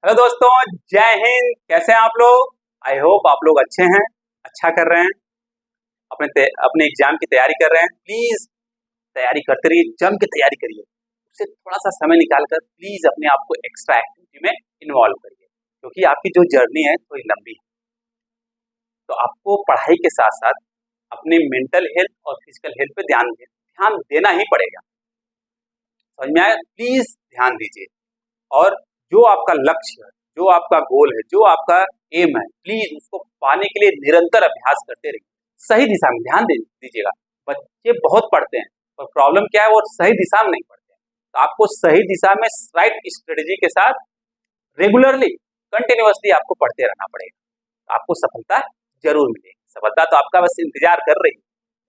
Hello दोस्तों, जय हिंद। कैसे हैं आप लोग? आई होप आप लोग अच्छे हैं, अच्छा कर रहे हैं, अपने एग्जाम की तैयारी कर रहे हैं। प्लीज तैयारी करते रहिए, जम के तैयारी करिए। उससे थोड़ा सा समय निकालकर प्लीज अपने आप को एक्स्ट्रा एक्टिविटी में इन्वॉल्व करिए, क्योंकि आपकी जो जर्नी है थोड़ी लंबी है। तो आपको पढ़ाई के साथ साथ अपने मेंटल हेल्थ और फिजिकल हेल्थ पे ध्यान देना ही पड़ेगा। समझ में आया? प्लीज ध्यान दीजिए। और जो आपका लक्ष्य है, जो आपका गोल है, जो आपका एम है, प्लीज उसको पाने के लिए निरंतर अभ्यास करते रहिए। सही दिशा में ध्यान दीजिएगा। बच्चे बहुत पढ़ते हैं, पर प्रॉब्लम क्या है, वो सही दिशा में नहीं पढ़ते हैं। तो आपको सही दिशा में राइट स्ट्रेटेजी के साथ रेगुलरली कंटिन्यूअसली आपको पढ़ते रहना पड़ेगा। आपको सफलता जरूर मिलेगी। सफलता तो आपका बस इंतजार कर रही है,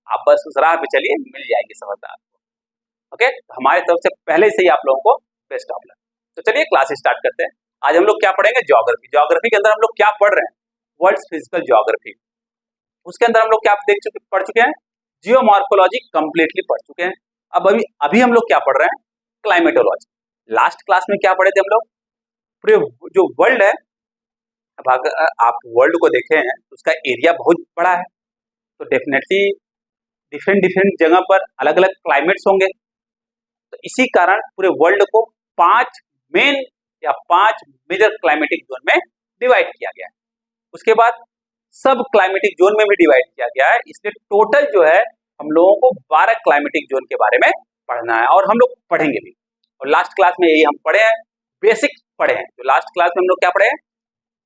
आप बस उस राह पे चलिए, मिल जाएगी सफलता आपको। ओके, हमारे तरफ से पहले से ही आप लोगों को बेस्ट ऑफ लक। तो चलिए क्लास स्टार्ट करते हैं। आज हम लोग क्या पढ़ेंगे? ज्योग्राफी। ज्योग्राफी के अंदर हम लोग क्या पढ़ रहे हैं? World physical geography. उसके अंदर हम लोग क्या पढ़ चुके हैं? जियोमॉर्फोलॉजी कंप्लीटली पढ़ चुके हैं। अब अभी हम लोग क्या पढ़ रहे हैं? क्लाइमेटोलॉजी। लास्ट क्लास में क्या पढ़े थे हम लोग? पूरे जो वर्ल्ड है, अब अगर आप वर्ल्ड को देखे हैं तो उसका एरिया बहुत बड़ा है, तो डेफिनेटली डिफरेंट डिफरेंट जगह पर अलग अलग क्लाइमेट्स होंगे। तो इसी कारण पूरे वर्ल्ड को 5 मेन या 5 मेजर क्लाइमेटिक जोन में डिवाइड किया गया है। उसके बाद सब क्लाइमेटिक जोन में भी डिवाइड किया गया है। इसलिए टोटल जो है हम लोगों को 12 क्लाइमेटिक जोन के बारे में पढ़ना है, और हम लोग पढ़ेंगे भी। और लास्ट क्लास में यही हम पढ़े हैं, बेसिक पढ़े हैं। तो लास्ट क्लास में हम लोग क्या पढ़े हैं?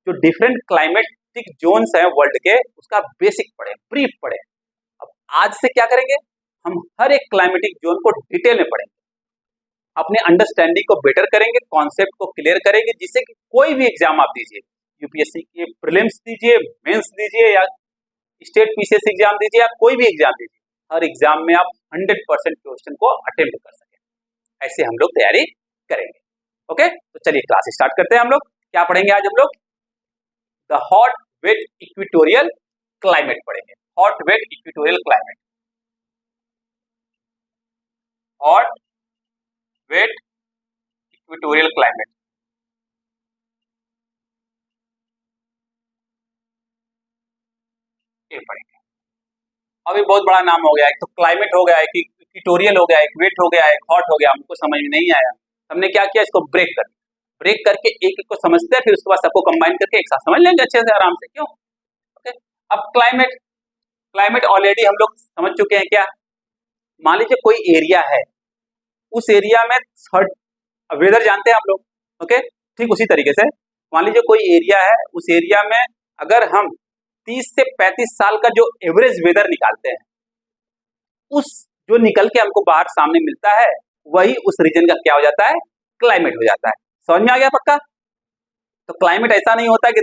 जो डिफरेंट क्लाइमेटिक जोन्स हैं वर्ल्ड के, उसका बेसिक पढ़े, ब्रीफ पढ़े। अब आज से क्या करेंगे? हम हर एक क्लाइमेटिक जोन को डिटेल में पढ़ेंगे, अपने अंडरस्टैंडिंग को बेटर करेंगे, कॉन्सेप्ट को क्लियर करेंगे, जिससे कि कोई भी एग्जाम आप दीजिए, यूपीएससी के प्रीलिम्स दीजिए, मेंस दीजिए, या स्टेट पीसीएस एग्जाम दीजिए, या कोई भी एग्जाम दीजिए, हर एग्जाम में आप 100% क्वेश्चन को अटेम्प्ट कर सकें। ऐसे हम लोग तैयारी करेंगे। ओके, तो चलिए क्लास स्टार्ट करते हैं। हम लोग क्या पढ़ेंगे आज? हम लोग the hot wet equatorial climate पढ़ेंगे। Hot wet equatorial climate, hot wet equatorial climate. ये पढ़ेंगे। अभी बहुत बड़ा नाम हो गया, एक तो क्लाइमेट हो गया, एक इक्वेटोरियल हो गया, एक वेट हो गया, एक हॉट हो गया। हमको समझ में नहीं आया, हमने क्या किया, इसको ब्रेक करके एक एक को समझते हैं, फिर उसके बाद सबको कंबाइन करके एक साथ समझ लेंगे अच्छे से, आराम से। क्यों? ओके। अब क्लाइमेट ऑलरेडी हम लोग समझ चुके हैं। क्या? मान लीजिए कोई एरिया है, उस एरिया में वेदर जानते हैं आप लोग। ओके, ठीक उसी तरीके से मान लीजिए कोई एरिया है, उस एरिया में अगर हम 30 से 35 साल का जो एवरेज वेदर निकालते हैं, उस जो निकल के हमको बाहर सामने मिलता है, वही उस रीजन का क्या हो जाता है? क्लाइमेट हो जाता है। समझ में आ गया पक्का? तो क्लाइमेट ऐसा नहीं होता कि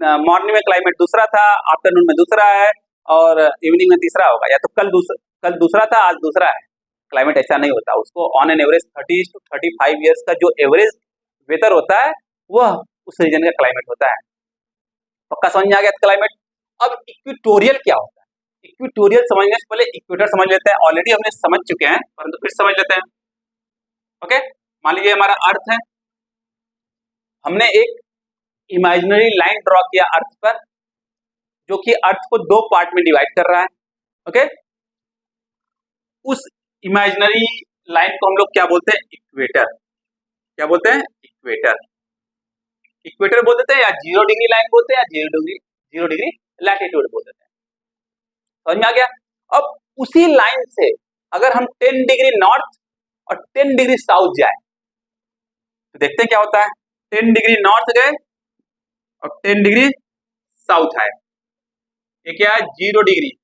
मॉर्निंग में क्लाइमेट दूसरा था, आफ्टरनून में दूसरा है, और इवनिंग में तीसरा होगा, या तो कल दूसरा था, आज दूसरा है। क्लाइमेट ऐसा नहीं होता। उसको on an average 30 to 35 years का जो एवरेज वेदर होता है, वह उस रीजन का क्लाइमेट होता है। पक्का समझ में आ गया क्लाइमेट? अब इक्वेटोरियल क्या होता है? इक्वेटोरियल समझने से पहले इक्वेटर समझ लेते हैं। ऑलरेडी हमने समझ चुके हैं, परंतु फिर समझ लेते हैं। ओके, मान लीजिए हमारा अर्थ है, हमने एक इमेजिनरी लाइन ड्रॉ किया अर्थ पर, जो कि अर्थ को 2 पार्ट में डिवाइड कर रहा है। ओके, उस इमेजिनरी लाइन को हम लोग क्या बोलते हैं? इक्वेटर। क्या बोलते हैं? इक्वेटर। इक्वेटर बोल देते हैं, या 0 डिग्री लाइन बोलते हैं, या 0 डिग्री लैटिट्यूड बोल देते हैं। समझ में आ गया? अब उसी लाइन से अगर हम 10 डिग्री नॉर्थ और 10 डिग्री साउथ जाए, तो देखते हैं क्या होता है। 10 डिग्री नॉर्थ गए और 10 डिग्री साउथ आए। ये क्या है? 0 डिग्री।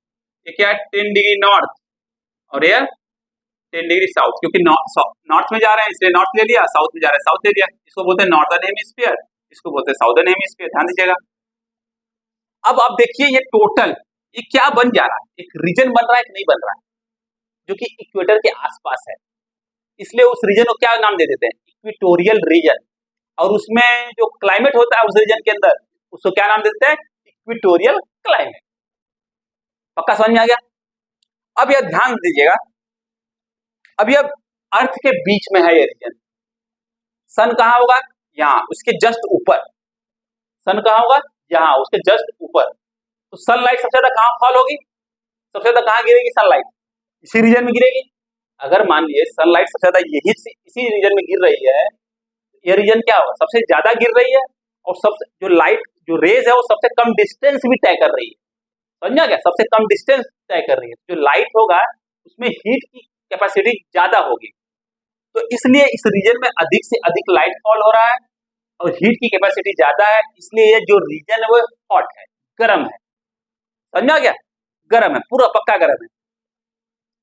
ये क्या है? 10 डिग्री नॉर्थ, और ये 10 डिग्री साउथ। क्योंकि नॉर्थ में जा रहे हैं इसलिए नॉर्थ ले लिया, साउथ में जा रहे हैं साउथ ले लिया। इसको बोलते हैं नॉर्दर्न हेमिस्फीयर, इसको बोलते हैं साउदर्न हेमिस्फीयर। ध्यान दीजिएगा। अब आप देखिए ये टोटल ये क्या बन जा रहा है? एक रीजन बन रहा है कि नहीं बन रहा है, जो कि इक्वेटर के आसपास है। इसलिए उस रीजन को क्या नाम दे देते हैं? Equatorial region. और उसमें जो क्लाइमेट होता है उस रीजन के अंदर, उसको क्या नाम देते हैं? Equatorial climate. पक्का समझ में आ गया? अब यह ध्यान दीजिएगा, अब यह अर्थ के बीच में है ये रीजन। सन कहां होगा? यहाँ उसके जस्ट ऊपर। सन कहाँ होगा? यहाँ उसके जस्ट ऊपर। तो सनलाइट सबसे ज्यादा कहाँ फॉल होगी? सबसे ज्यादा कहाँ गिरेगी सनलाइट? इसी रीजन में गिरेगी। अगर मान लिए सनलाइट सबसे ज्यादा यही इसी रीजन में गिर रही है, ये रीजन क्या होगा? सबसे ज्यादा गिर रही है और सबसे जो लाइट जो रेज है वो सबसे कम डिस्टेंस भी तय कर रही है। समझा क्या? सबसे कम डिस्टेंस तय कर रही है। जो लाइट होगा उसमें हीट की कैपेसिटी ज्यादा होगी, तो इसलिए इस रीजन में अधिक से अधिक लाइट फॉल हो रहा है और हीट की कैपेसिटी ज्यादा है, इसलिए ये जो रीजन है वो हॉट है, गर्म है। समझा क्या? गर्म है, पूरा पक्का गर्म है।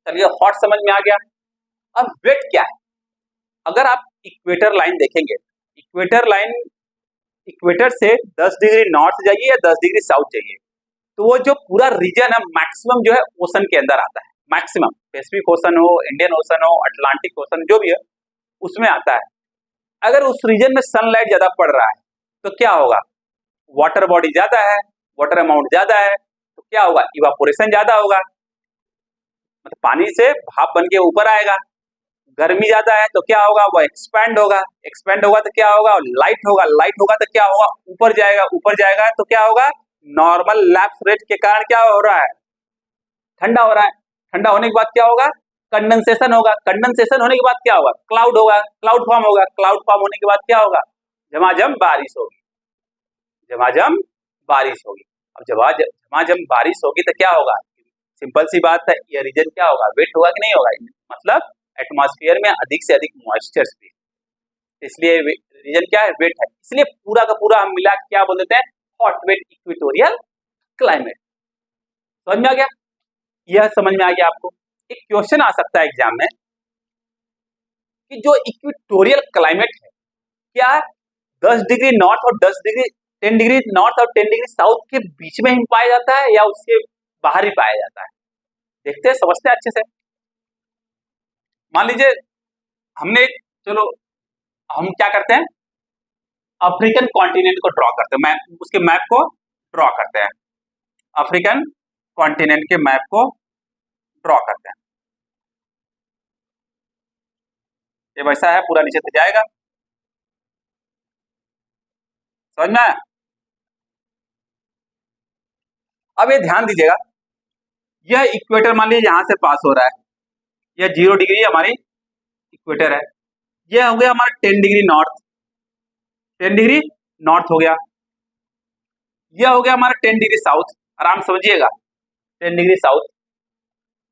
चलिए हॉट समझ में आ गया। अब वेट क्या है? अगर आप इक्वेटर लाइन देखेंगे, इक्वेटर लाइन, इक्वेटर से 10 डिग्री नॉर्थ जाइए या 10 डिग्री साउथ जाइए, तो वो जो पूरा रीजन है मैक्सिमम जो है ओशन के अंदर आता है। मैक्सिमम पैसिफिक ओशन हो, इंडियन ओशन हो, अटलांटिक ओशन जो भी है उसमें आता है। अगर उस रीजन में सनलाइट ज्यादा पड़ रहा है तो क्या होगा? वाटर बॉडी ज्यादा है, वाटर अमाउंट ज्यादा है, तो क्या होगा? इवापोरेशन ज्यादा होगा, मतलब पानी से भाप बन के ऊपर आएगा। गर्मी ज्यादा है तो क्या होगा? वो एक्सपैंड होगा, एक्सपैंड होगा तो क्या होगा? लाइट होगा, लाइट होगा तो क्या होगा? ऊपर जाएगा, ऊपर जाएगा तो क्या होगा? नॉर्मल लैप्स रेट के कारण क्या हो रहा है? ठंडा हो रहा है। ठंडा होने के बाद क्या होगा? कंडेंसेशन होगा। कंडेंसेशन होने के बाद क्या होगा? क्लाउड होगा, क्लाउड फॉर्म होगा। क्लाउड फॉर्म होने के बाद क्या होगा? झमाझम बारिश होगी, झमाझम बारिश होगी। अब झमाझम बारिश होगी तो क्या होगा? सिंपल सी बात है, ये रीजन क्या होगा? वेट होगा कि नहीं होगा? मतलब एटमॉस्फेयर में अधिक से अधिक मॉइस्चर भी, इसलिए रीजन क्या है? वेट है। इसलिए पूरा का पूरा हम मिला क्या बोल देते हैं? Hot wet equatorial climate. समझ में आ गया? यह समझ में आ गया आपको? एक क्वेश्चन आ सकता है एग्जाम में कि जो इक्वेटोरियल क्लाइमेट है क्या 10 डिग्री नॉर्थ और 10 डिग्री नॉर्थ और 10 डिग्री साउथ के बीच में ही पाया जाता है या उसके बाहर ही पाया जाता है? देखते हैं, समझते हैं अच्छे से। मान लीजिए हमने चलो हम क्या करते हैं, अफ्रीकन कॉन्टिनेंट को ड्रॉ करते हैं, मैप, उसके मैप को ड्रॉ करते हैं। अफ्रीकन कॉन्टिनेंट के मैप को ड्रॉ करते हैं। ये वैसा है, पूरा नीचे से जाएगा। समझ में आया? अब ये ध्यान दीजिएगा, यह इक्वेटर मान लीजिए यहां से पास हो रहा है, यह 0 डिग्री हमारी इक्वेटर है। यह हो गया हमारा 10 डिग्री नॉर्थ, 10 डिग्री नॉर्थ हो गया। यह हो गया हमारा 10 डिग्री साउथ, आराम समझिएगा, 10 डिग्री साउथ।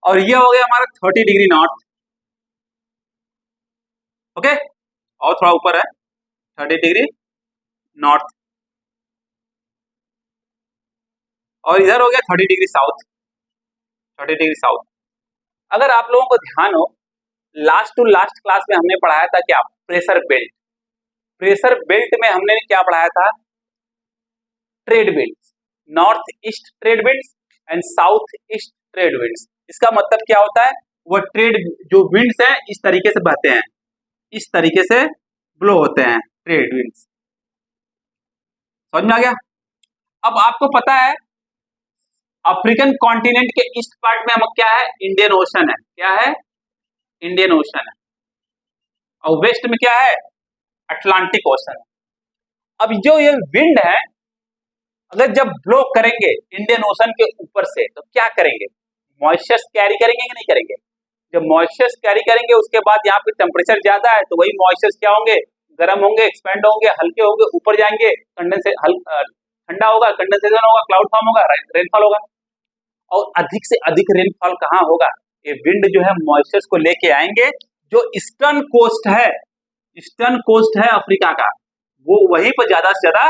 और यह हो गया हमारा 30 डिग्री नॉर्थ। ओके, और थोड़ा ऊपर है 30 डिग्री नॉर्थ, और इधर हो गया 30 डिग्री साउथ, 30 डिग्री साउथ। अगर आप लोगों को ध्यान हो, लास्ट टू लास्ट क्लास में हमने पढ़ाया था क्या? Pressure belt. प्रेशर बेल्ट में हमने क्या पढ़ाया था? Trade winds, north east trade winds and south east trade winds. इसका मतलब क्या होता है? वो ट्रेड जो विंड्स हैं इस तरीके से बहते हैं, इस तरीके से ब्लो होते हैं ट्रेड विंड्स। समझ में आ गया? अब आपको पता है अफ्रीकन कॉन्टिनेंट के ईस्ट पार्ट में हम क्या है? इंडियन ओशन है। क्या है? इंडियन ओशन है। और वेस्ट में क्या है? Atlantic ocean. अब जो ये विंड है अगर जब ब्लो करेंगे इंडियन ओशन के ऊपर से तो क्या करेंगे? मॉइस्चर कैरी करेंगे कि नहीं करेंगे? जब मॉइस्चर कैरी करेंगे उसके बाद यहाँ पे टेम्परेचर ज्यादा है तो वही मॉइस्चर क्या होंगे? गर्म होंगे, एक्सपेंड होंगे, हल्के होंगे, ऊपर जाएंगे, ठंडा होगा, कंडेंसेशन होगा, क्लाउड फॉर्म होगा, रेनफॉल होगा। और अधिक से अधिक रेनफॉल कहाँ होगा? ये विंड जो है मॉइस्चर को लेके आएंगे, जो ईस्टर्न कोस्ट है, ईस्टर्न कोस्ट है अफ्रीका का, वो वहीं पर ज्यादा से ज्यादा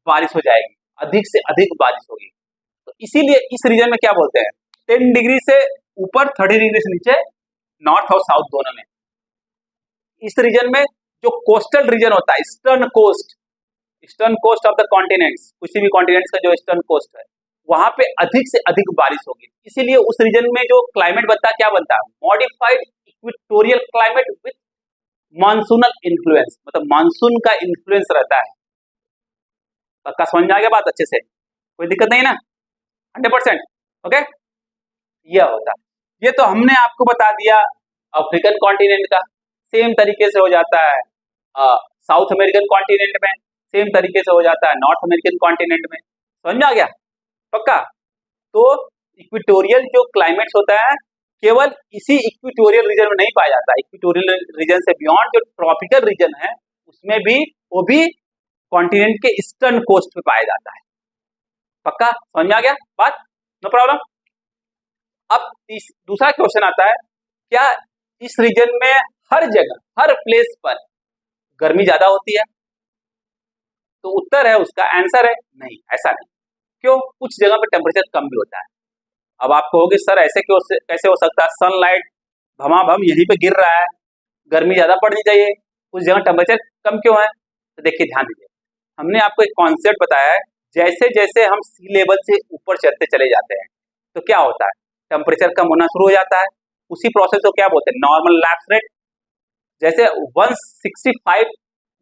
बारिश हो जाएगी, अधिक से अधिक बारिश होगी। तो इसीलिए इस रीजन में क्या बोलते हैं? 10 डिग्री से ऊपर, 30 डिग्री से नीचे, नॉर्थ और साउथ दोनों में। इस रीजन में जो कोस्टल रीजन होता है, eastern coast of the continents, किसी भी कॉन्टिनेंट्स का जो ईस्टर्न कोस्ट है वहां पे अधिक से अधिक बारिश होगी। इसीलिए उस रीजन में जो क्लाइमेट बनता है क्या बनता है? Modified equatorial climate with monsoonal influence, मतलब मानसून का इन्फ्लुएंस रहता है। पक्का समझ में आ गया बात अच्छे से? कोई दिक्कत नहीं ना? 100%। ओके, यह होता है। ये तो हमने आपको बता दिया अफ्रीकन कॉन्टिनेंट का। सेम तरीके से हो जाता है साउथ अमेरिकन कॉन्टिनेंट में सेम तरीके से हो जाता है नॉर्थ अमेरिकन कॉन्टिनेंट में। समझ में आ गया पक्का। तो इक्वेटोरियल जो क्लाइमेट्स होता है केवल इसी इक्वेटोरियल रीजन में नहीं पाया जाता, इक्वेटोरियल रीजन से बियॉन्ड जो ट्रॉपिकल रीजन है उसमें भी वो भी कॉन्टिनेंट के ईस्टर्न कोस्ट पे पाया जाता है। पक्का समझ में आ गया बात, नो प्रॉब्लम। अब दूसरा क्वेश्चन आता है, क्या इस रीजन में हर जगह हर प्लेस पर गर्मी ज्यादा होती है? तो उत्तर है उसका आंसर है नहीं, ऐसा नहीं। क्यों? कुछ जगह पे टेम्परेचर कम भी होता है। अब आप कहोगे सर ऐसे क्यों, कैसे हो सकता है, सनलाइट भमाभम यहीं पे गिर रहा है, गर्मी ज्यादा पड़नी चाहिए, कुछ जगह टेम्परेचर कम क्यों है? तो देखिए ध्यान दीजिए, हमने आपको एक कॉन्सेप्ट बताया है, जैसे जैसे हम सी लेवल से ऊपर चढ़ते चले जाते हैं तो क्या होता है, टेम्परेचर कम होना शुरू हो जाता है। उसी प्रोसेस को क्या बोलते हैं, नॉर्मल लैप्स रेट। जैसे 165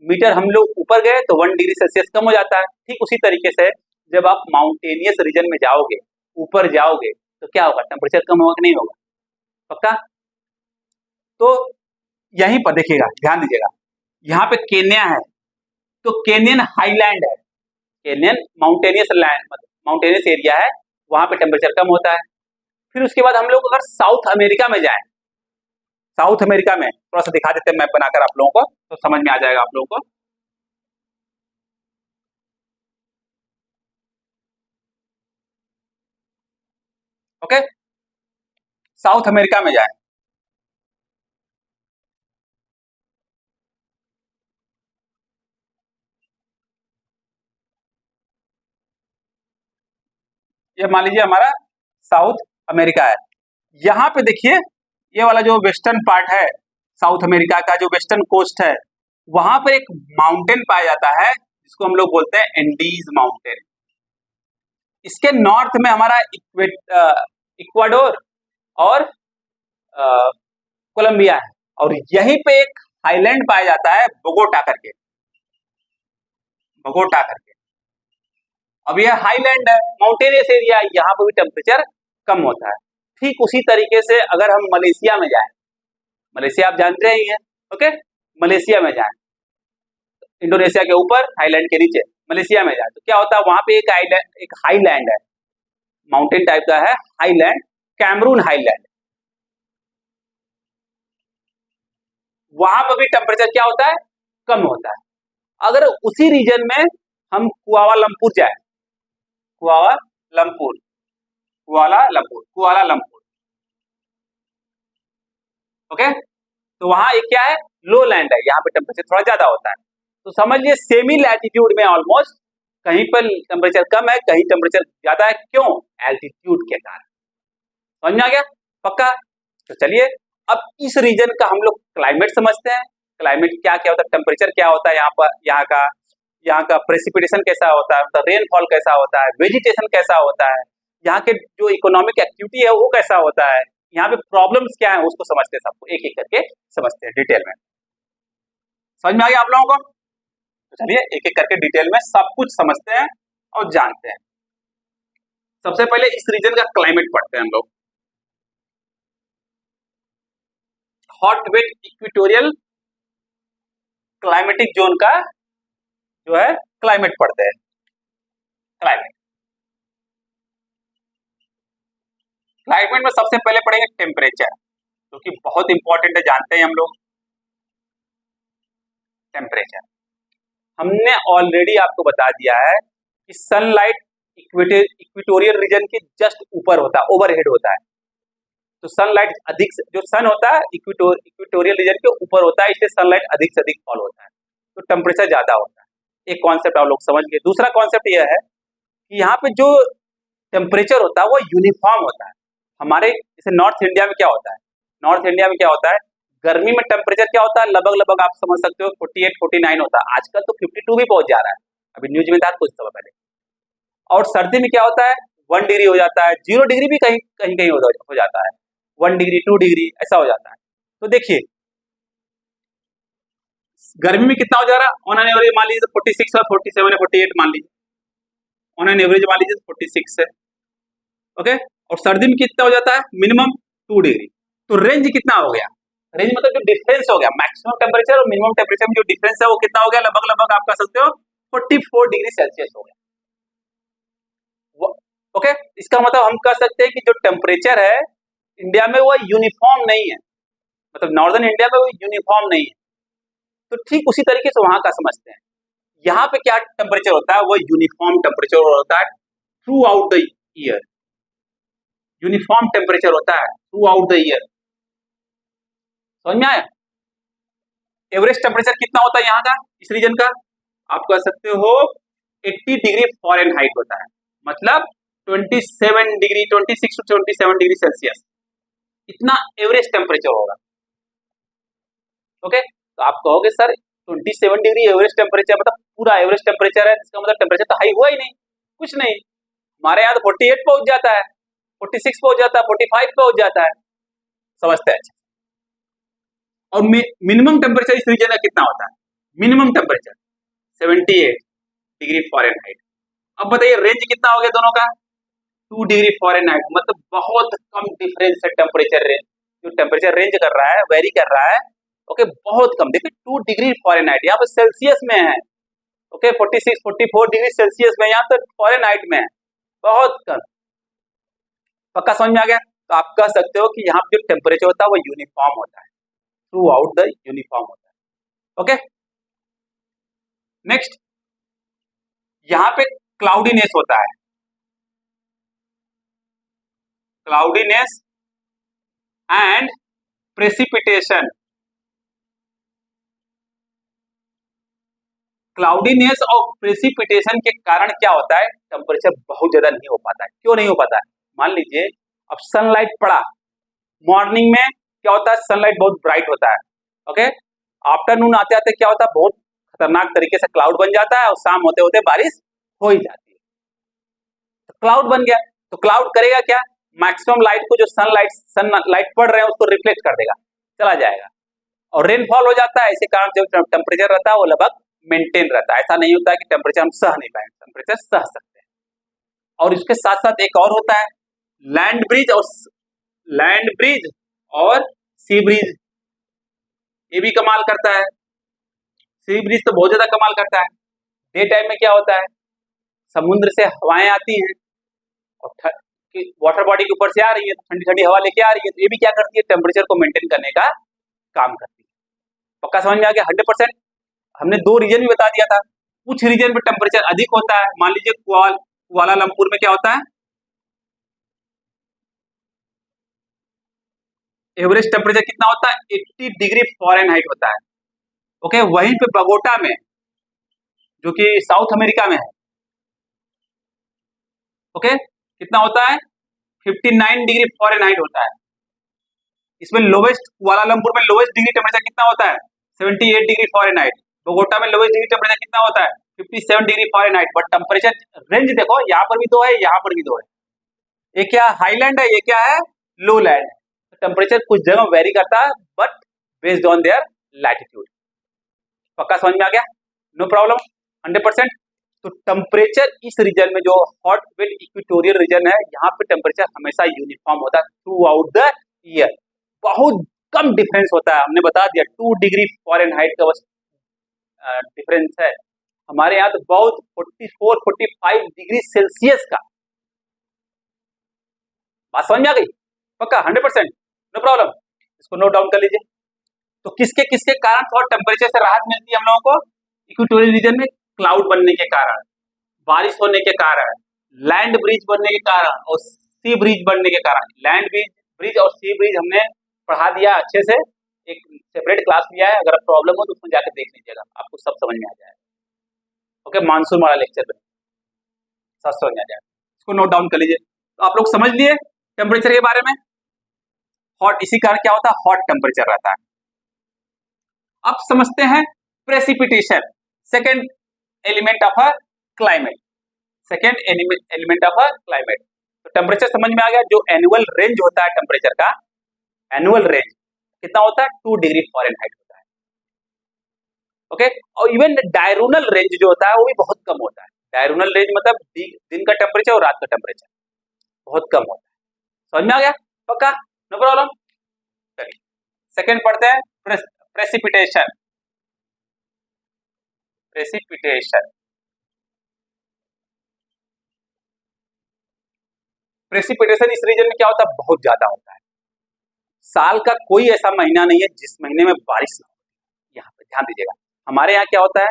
मीटर हम लोग ऊपर गए तो 1 डिग्री सेल्सियस कम हो जाता है। ठीक उसी तरीके से जब आप माउंटेनियस रीजन में जाओगे, ऊपर जाओगे, तो क्या होगा, टेम्परेचर कम होगा कि नहीं होगा? पक्का। तो यहीं पर देखिएगा, ध्यान दीजिएगा, यहाँ पे केन्या है तो केनियन हाईलैंड है, Kenyon mountainous land mountainous area है, वहां पे टेम्परेचर कम होता है। फिर उसके बाद हम लोग अगर साउथ अमेरिका में जाएं, साउथ अमेरिका में थोड़ा सा दिखा देते हैं मैप बनाकर आप लोगों को, तो समझ में आ जाएगा आप लोगों को। ओके, साउथ अमेरिका में जाएं, ये मान लीजिए हमारा साउथ अमेरिका है। यहाँ पे देखिए ये वाला जो वेस्टर्न पार्ट है साउथ अमेरिका का, जो वेस्टर्न कोस्ट है, वहां पर एक माउंटेन पाया जाता है जिसको हम लोग बोलते हैं एंडीज माउंटेन। इसके नॉर्थ में हमारा इक्वाडोर और कोलंबिया है, और यहीं पे एक हाईलैंड पाया जाता है बोगोटा करके, बोगोटा करके। अब यह हाईलैंड है, माउंटेनियस एरिया, यहाँ पर भी टेम्परेचर कम होता है। ठीक उसी तरीके से अगर हम मलेशिया में जाएं, मलेशिया आप जानते ही हैं, ओके, मलेशिया में जाएं, इंडोनेशिया के ऊपर हाईलैंड के नीचे मलेशिया में जाए तो क्या होता है, वहां पे एक हाईलैंड है, माउंटेन टाइप का है हाईलैंड, कैमरून हाईलैंड। वहां पर भी टेम्परेचर क्या होता है, कम होता है। अगर उसी रीजन में हम कुआलालंपुर जाए, कुआलालंपुर, कुआलालंपुर, कुआलालंपुर, ओके, तो वहां एक क्या है, लो लैंड है, यहाँ पे टेम्परेचर थोड़ा ज्यादा होता है। तो समझिए सेमी लैटिट्यूड में ऑलमोस्ट कहीं पर टेम्परेचर कम है, कहीं टेम्परेचर ज्यादा है, क्यों, एल्टीट्यूड के कारण। समझ में आ गया पक्का। तो चलिए अब इस रीजन का हम लोग क्लाइमेट समझते हैं, क्लाइमेट क्या क्या होता है, टेम्परेचर क्या होता है यहाँ पर, यहाँ का प्रेसिपिटेशन कैसा होता है, मतलब रेनफॉल कैसा होता है, वेजिटेशन कैसा होता है, यहाँ के जो इकोनॉमिक एक्टिविटी है वो कैसा होता है, यहाँ पे प्रॉब्लम्स क्या है उसको समझते हैं, सबको एक एक करके समझते हैं डिटेल में। समझ में आ गया आप लोगों को? तो चलिए एक एक करके डिटेल में सब कुछ समझते हैं और जानते हैं। सबसे पहले इस रीजन का क्लाइमेट पढ़ते हैं हम लोग। Hot wet equatorial climatic zone का जो है क्लाइमेट पढ़ते हैं। क्लाइमेट, क्लाइमेट में सबसे पहले पढ़ेंगे टेम्परेचर, जो कि बहुत इंपॉर्टेंट है, जानते हैं हम लोग। टेम्परेचर हमने ऑलरेडी आपको बता दिया है कि सनलाइट इक्वेटोरियल रीजन के जस्ट ऊपर होता है, ओवरहेड होता है। तो सनलाइट अधिक जो सन होता है इक्वेटोरियल रीजन के ऊपर होता है, इसलिए सनलाइट अधिक से अधिक फॉल होता है, तो टेम्परेचर ज्यादा होता है। एक कॉन्सेप्ट आप लोग समझ गए। दूसरा कॉन्सेप्ट यह है कि यहाँ पे जो टेम्परेचर होता है वो यूनिफॉर्म होता है। हमारे जैसे नॉर्थ इंडिया में क्या होता है, नॉर्थ इंडिया में क्या होता है, गर्मी में टेम्परेचर क्या होता है, लगभग लगभग आप समझ सकते हो 48-49 होता है, आजकल तो 52 भी पहुंच जा रहा है, अभी न्यूज में था कुछ समय पहले। और सर्दी में क्या होता है, 1 डिग्री हो जाता है, 0 डिग्री भी कहीं कहीं कहीं हो जाता है, 1 डिग्री 2 डिग्री ऐसा हो जाता है। तो देखिए गर्मी में कितना हो जा रहा है, ऑन एन एवरेज मान लीजिए 46 और 47 या 48 मान लीजिए, ऑन एन एवरेज मान लीजिए 46 है, ओके। और सर्दी में कितना हो जाता है, मिनिमम 2 डिग्री। तो रेंज कितना हो गया, रेंज मतलब जो डिफरेंस हो गया मैक्सिमम टेम्परेचर और मिनिमम टेम्परेचर में जो डिफरेंस है वो कितना हो गया, लगभग लगभग आप कह सकते हो 44 डिग्री सेल्सियस हो गया। ओके, इसका मतलब हम कह सकते हैं कि जो टेम्परेचर है इंडिया में वो यूनिफॉर्म नहीं है, मतलब नॉर्दर्न इंडिया में वो यूनिफॉर्म नहीं है। तो ठीक उसी तरीके से वहां का समझते हैं। यहाँ पे क्या टेम्परेचर होता है, वो यूनिफॉर्म टेम्परेचर होता है through out the year. Uniform temperature होता है थ्रू आउट द ईयर। समझ में आया? एवरेज टेम्परेचर कितना होता है यहाँ का, इस रीजन का, आप कह सकते हो 80 डिग्री फॉरेनहाइट होता है, मतलब 27 डिग्री 26 टू 27 डिग्री सेल्सियस, इतना एवरेज टेम्परेचर होगा। ओके, तो आप कहोगे सर 27 डिग्री एवरेज टेम्परेचर मतलब पूरा एवरेज टेम्परेचर है, इसका मतलब टेम्परेचर तो हाई हुआ ही नहीं, कुछ नहीं। हमारे यहाँ तो 48 पहुंच जाता है, 46 पहुंच जाता है, 45 पहुंच जाता है, समझते हैं। और मिनिमम टेम्परेचर इस रीजन का कितना होता है, मिनिमम टेम्परेचर 78 डिग्री फॉरेनहाइट। अब बताइए रेंज कितना हो गया दोनों का, 2 डिग्री फॉरेनहाइट, मतलब बहुत कम डिफरेंस है टेम्परेचर रेंज, जो टेम्परेचर रेंज कर रहा है वेरी कर रहा है। ओके, बहुत कम, देखिए 2 डिग्री फॉरेनहाइट, यहाँ पर सेल्सियस में है। ओके, 46 44 डिग्री सेल्सियस में, यहाँ तो फॉरेनहाइट में है, बहुत कम। पक्का समझ में आ गया? तो आप कह सकते हो कि यहाँ पे जो टेम्परेचर होता है वो यूनिफॉर्म होता है, थ्रू आउट द यूनिफॉर्म होता है। ओके, नेक्स्ट, यहाँ पे क्लाउडीनेस होता है, क्लाउडीनेस एंड प्रेसिपिटेशन। क्लाउडीनेस और प्रेसिपिटेशन के कारण क्या होता है, टेम्परेचर बहुत ज्यादा नहीं हो पाता है। क्यों नहीं हो पाता है? मान लीजिए अब सनलाइट पड़ा, मॉर्निंग में क्या होता है, सनलाइट बहुत ब्राइट होता है। ओके, आफ्टरनून आते आते क्या होता है, बहुत खतरनाक तरीके से क्लाउड बन जाता है और शाम होते होते बारिश हो ही जाती है। तो क्लाउड बन गया, तो क्लाउड करेगा क्या, मैक्सिमम लाइट को जो सनलाइट पड़ रहे हैं उसको रिफ्लेक्ट कर देगा, चला जाएगा, और रेनफॉल हो जाता है। इसी कारण जो टेम्परेचर रहता है वो लगभग मेंटेन रहता है। ऐसा नहीं होता है कि टेम्परेचर हम सह नहीं पाएंगे, टेम्परेचर सह सकते हैं। और इसके साथ साथ एक और होता है लैंड ब्रिज और सी ब्रिज, ये भी कमाल करता है। सी ब्रिज तो बहुत ज्यादा कमाल करता है। डे टाइम में क्या होता है, समुद्र से हवाएं आती हैं और वाटर बॉडी के ऊपर से आ रही है, ठंडी ठंडी हवा लेके आ रही है, तो ये भी क्या करती है, टेम्परेचर को मेंटेन करने का काम करती है। पक्का समझ में आ गया? 100%। हमने 2 रीजन भी बता दिया था। कुछ रीजन पे टेम्परेचर अधिक होता है, मान लीजिए कुआलालंपुर में क्या होता है, एवरेज टेम्परेचर कितना होता है, 80 डिग्री फॉरेनहाइट होता है। ओके, वहीं पे बगोटा में, जो कि साउथ अमेरिका में है, ओके, कितना होता है, 59 डिग्री फॉरेनहाइट होता है। इसमें लोवेस्ट, कुआलालंपुर में लोवेस्ट डिग्री टेम्परेचर कितना होता है, 78 डिग्री फॉरेनहाइट। बोगोटा में लोवेस्ट डिग्री टेम्परेचर कितना होता है, 57 degree Fahrenheit. But temperature range देखो, यहाँ पर भी 2 है, यहाँ पर भी 2 है। ये क्या हाईलैंड है, ये क्या है लो लैंड। टेम्परेचर कुछ जगह वेरी करता है but based on their latitude. पक्का समझ में आ गया? No problem, 100%। तो टेम्परेचर इस रीजन में, जो हॉट वेट इक्वेटोरियल रीजन है, यहाँ पे टेम्परेचर हमेशा यूनिफॉर्म होता है थ्रू आउट द ईयर। बहुत कम डिफरेंस होता है, हमने बता दिया 2 डिग्री फॉरेनहाइट का बस डिफरेंस है। हमारे यहाँ तो बहुत 44 45 डिग्री सेल्सियस का। बात समझ में आ गई? पक्का 100%, नो प्रॉब्लम, इसको नोट डाउन कर लीजिए। तो किसके किसके कारण थोड़ा टेम्परेचर से राहत मिलती है हम लोगों को, इक्वेटोरियल रीजन में क्लाउड बनने के कारण, बारिश होने के कारण, लैंड ब्रिज बनने के कारण और सी ब्रिज बनने के कारण। लैंड ब्रिज और सी ब्रिज हमने पढ़ा दिया अच्छे से, एक सेपरेट क्लास लिया है, अगर प्रॉब्लम हो तो उसमें जाकर देख लीजिएगा, आपको सब समझ में आ जाएगा। ओके, मानसून वाला लेक्चर में सब समझ में आ जाएगा, इसको नोट डाउन कर लीजिए। तो आप लोग समझ लिए टेम्परेचर के बारे में। हॉट, इसी कारण क्या होता है, हॉट टेम्परेचर रहता है। अब समझते हैं precipitation, second element of a climate, second element of a climate. तो टेम्परेचर समझ में आ गया, जो एनुअल रेंज होता है टेम्परेचर का, एनुअल रेंज कितना होता है, 2 डिग्री फॉरेनहाइट होता है। ओके, और इवन डायरूनल रेंज जो होता है वो भी बहुत कम होता है। डायरूनल रेंज मतलब दिन का टेम्परेचर और रात का टेम्परेचर बहुत कम होता है। समझ में आ गया? पक्का, नो प्रॉब्लम। चलिए, सेकेंड पढ़ते हैं प्रेसिपिटेशन। प्रेसिपिटेशन प्रेसिपिटेशन इस रीजन में क्या होता है, बहुत ज्यादा होता है। साल का कोई ऐसा महीना नहीं है जिस महीने में बारिश ना हो। यहाँ पे ध्यान दीजिएगा, हमारे यहाँ क्या होता है,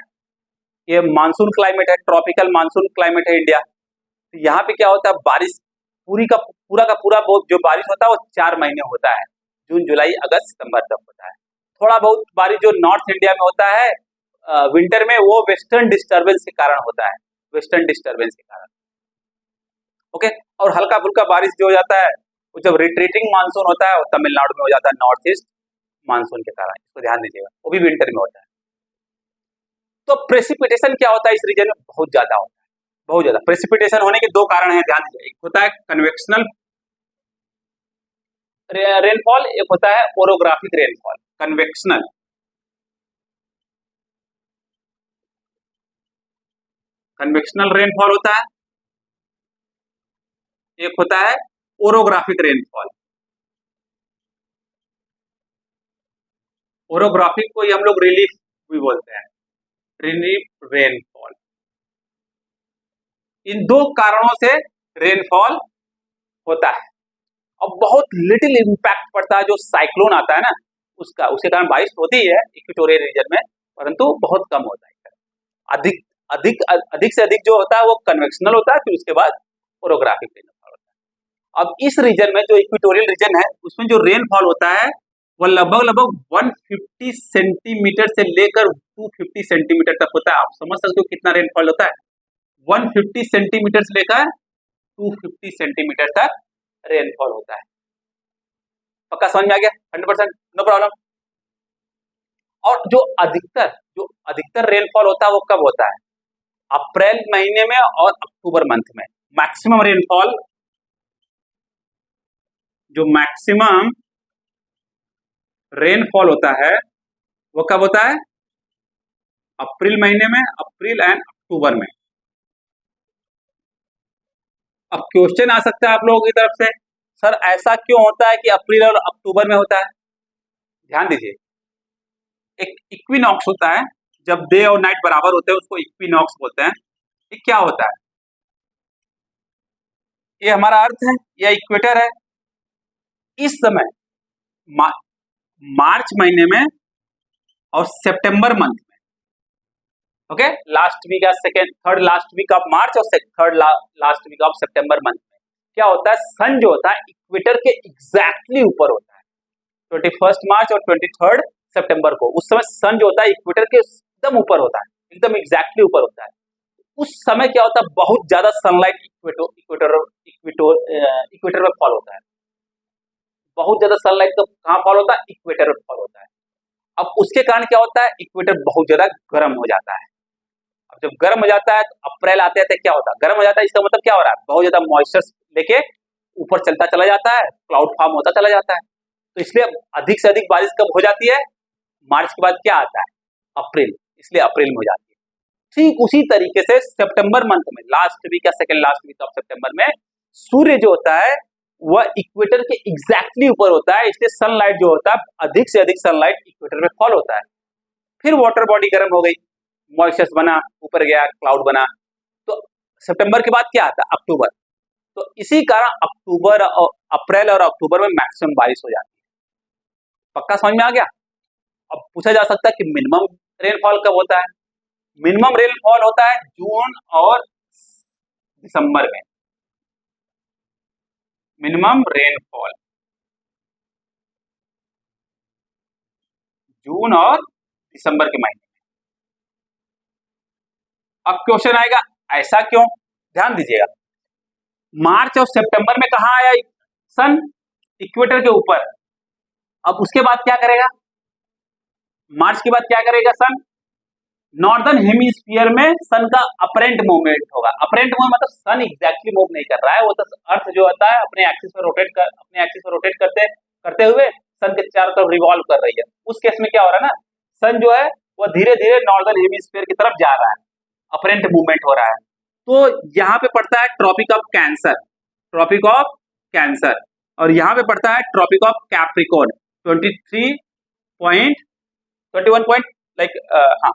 ये मानसून क्लाइमेट है, ट्रॉपिकल मानसून क्लाइमेट है इंडिया। तो यहाँ पे क्या होता है, बारिश पूरा का पूरा बहुत जो बारिश होता है वो 4 महीने होता है, जून जुलाई अगस्त सितंबर तक होता है। थोड़ा बहुत बारिश जो नॉर्थ इंडिया में होता है विंटर में, वो वेस्टर्न डिस्टर्बेंस के कारण होता है, वेस्टर्न डिस्टर्बेंस के कारण। ओके, और हल्का फुल्का बारिश जो हो जाता है वो जब रिट्रीटिंग मानसून होता है वो तमिलनाडु में हो जाता है, नॉर्थ ईस्ट मानसून के कारण। इसको ध्यान दीजिएगा, वो भी विंटर में होता है। तो प्रेसिपिटेशन क्या होता है इस रीजन में, बहुत ज्यादा होता है, बहुत ज्यादा। प्रेसिपिटेशन होने के 2 कारण हैं, ध्यान दीजिए। एक होता है कन्वेक्शनल रेनफॉल, एक होता है ओरोग्राफिक रेनफॉल। कन्वेक्शनल रेनफॉल होता है, एक होता है ओरोग्राफिक रेनफॉल। ओरोग्राफिक को हम लोग रिलीफ भी बोलते हैं, रिलीफ रेनफॉल। इन 2 कारणों से रेनफॉल होता है, और बहुत लिटिल इम्पैक्ट पड़ता है जो साइक्लोन आता है ना उसका, उसके कारण बारिश होती है इक्वेटोरियल रीजन में, परंतु बहुत कम होता है। अधिक अधिक अधिक से अधिक जो होता है वो कन्वेक्शनल होता है, फिर उसके बाद ओरोग्राफिक रेनफॉल होता है। अब इस रीजन में जो इक्वेटोरियल रीजन है उसमें जो रेनफॉल होता है वो लगभग 150 सेंटीमीटर से लेकर 250 सेंटीमीटर तक होता है। आप समझ सकते हो कितना रेनफॉल होता है, 150 सेंटीमीटर से लेकर 250 सेंटीमीटर तक रेनफॉल होता है। पक्का समझ में आ गया? 100%, नो प्रॉब्लम। और जो अधिकतर रेनफॉल होता है वो कब होता है, अप्रैल महीने में और अक्टूबर मंथ में। मैक्सिमम रेनफॉल, जो मैक्सिमम रेनफॉल होता है वो कब होता है, अप्रैल महीने में, अप्रैल एंड अक्टूबर में। अब क्वेश्चन आ सकता है आप लोगों की तरफ से, सर ऐसा क्यों होता है कि अप्रैल और अक्टूबर में होता है? ध्यान दीजिए, एक इक्विनॉक्स होता है, जब डे और नाइट बराबर होते हैं उसको इक्विनॉक्स बोलते हैं। ये क्या होता है, ये हमारा अर्थ है या इक्वेटर है। इस समय मार्च महीने में और सितंबर मंथ में, ओके, लास्ट वीक या third last week of March और third last week of September month में क्या होता है, सन जो होता है इक्वेटर के एग्जैक्टली ऊपर होता है। 21 मार्च और 23 सितंबर को उस समय सन जो होता है इक्वेटर के एकदम ऊपर होता है, एकदम एग्जैक्टली ऊपर होता है। उस समय क्या होता है, बहुत ज्यादा सनलाइट इक्वेटर में फॉल होता है। बहुत ज्यादा सनलाइट तो कहाँ फॉल होता है, इक्वेटर में फॉल होता है। अब उसके कारण क्या होता है, इक्वेटर बहुत ज्यादा गर्म हो जाता है। अब जब गर्म हो जाता है तो अप्रैल आते आते क्या होता है, गर्म हो जाता है, इसका मतलब क्या हो रहा है, बहुत ज्यादा मॉइस्चर लेके ऊपर चलता चला जाता है, क्लाउड फॉर्म होता चला जाता है। तो इसलिए अधिक से अधिक बारिश कब हो जाती है, मार्च के बाद क्या आता है, अप्रैल, इसलिए अप्रैल में हो जाती है। ठीक उसी तरीके से सितंबर मंथ में, लास्ट वीक या सेकंड लास्ट वीक ऑफ सितंबर में सूर्य जो होता है वह इक्वेटर के एग्जैक्टली ऊपर होता है, इसलिए सनलाइट जो होता है अधिक से अधिक सनलाइट इक्वेटर में फॉल होता है। फिर वाटर बॉडी गर्म हो गई, मॉइस्चर बना, ऊपर गया, क्लाउड बना, तो सितंबर के बाद क्या आता है, अक्टूबर। तो इसी कारण अप्रैल और अक्टूबर में मैक्सिमम बारिश हो जाती है। पक्का समझ में आ गया? अब पूछा जा सकता है कि मिनिमम रेनफॉल कब होता है। मिनिमम रेनफॉल होता है जून और दिसंबर में। मिनिमम रेनफॉल जून और दिसंबर के महीने में। अब क्वेश्चन आएगा ऐसा क्यों, ध्यान दीजिएगा, मार्च और सितंबर में कहां आया सन, इक्वेटर के ऊपर। अब उसके बाद क्या करेगा, मार्च के बाद क्या करेगा सन, नॉर्दर्न हेमिस्फीयर में सन का अपरेंट मूवमेंट होगा। अपरेंट मूवमेंट मतलब सन एग्जैक्टली मूव नहीं कर रहा है, वो तो अर्थ जो होता है अपने एक्सिस पर रोटेट करते हुए सन के चारों तरफ रिवॉल्व कर रही है। उस केस में क्या हो रहा है ना, सन जो है वो धीरे धीरे नॉर्दर्न हेमिस्फीयर की तरफ जा रहा है, अपरेंट मूवमेंट हो रहा है। तो यहाँ पे पड़ता है ट्रॉपिक ऑफ कैंसर, और यहाँ पे पड़ता है tropic of Capricorn 23 point like हाँ,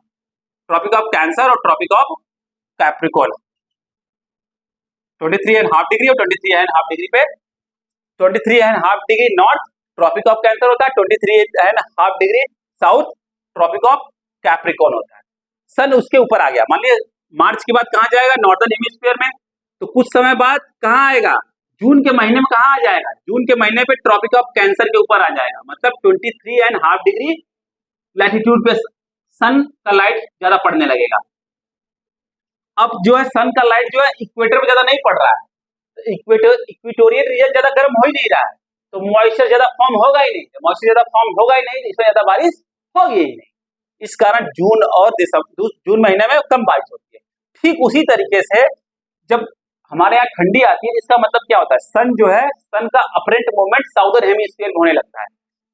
ट्रॉपिक ऑफ कैंसर और ट्रॉपिक ऑफ कैप्रिकॉर्न 23.5 डिग्री और 23.5 डिग्री पे 23.5 degree north tropic of Cancer होता है, 23.5 degree south tropic of Capricorn होता है। सन उसके ऊपर आ गया, मान लीजिए मार्च के बाद कहाँ जाएगा, नॉर्दर्न हेमिस्फीयर में, तो कुछ समय बाद कहाँ आएगा, जून के महीने में कहाँ आ जाएगा, जून के महीने पे ट्रॉपिक ऑफ कैंसर के ऊपर आ जाएगा, मतलब 23.5 डिग्री लैटिट्यूड पे सन का लाइट ज्यादा पड़ने लगेगा। अब जो है सन का लाइट जो है इक्वेटर पे ज्यादा नहीं पड़ रहा है, तो इक्वेटोरियल रीजन ज्यादा गर्म हो ही नहीं रहा है, तो मॉइस्चर ज्यादा फॉर्म होगा ही नहीं, मॉइस्चर ज्यादा फॉर्म होगा ही नहीं, इसमें ज्यादा बारिश होगी ही नहीं। इस कारण जून और जून महीने में कम बारिश होती है। ठीक उसी तरीके से जब हमारे यहाँ ठंडी आती है, इसका मतलब क्या होता है, सन जो है, सन का अपरेंट मूवमेंट साउदर्न हेमिस्फीयर में होने लगता है,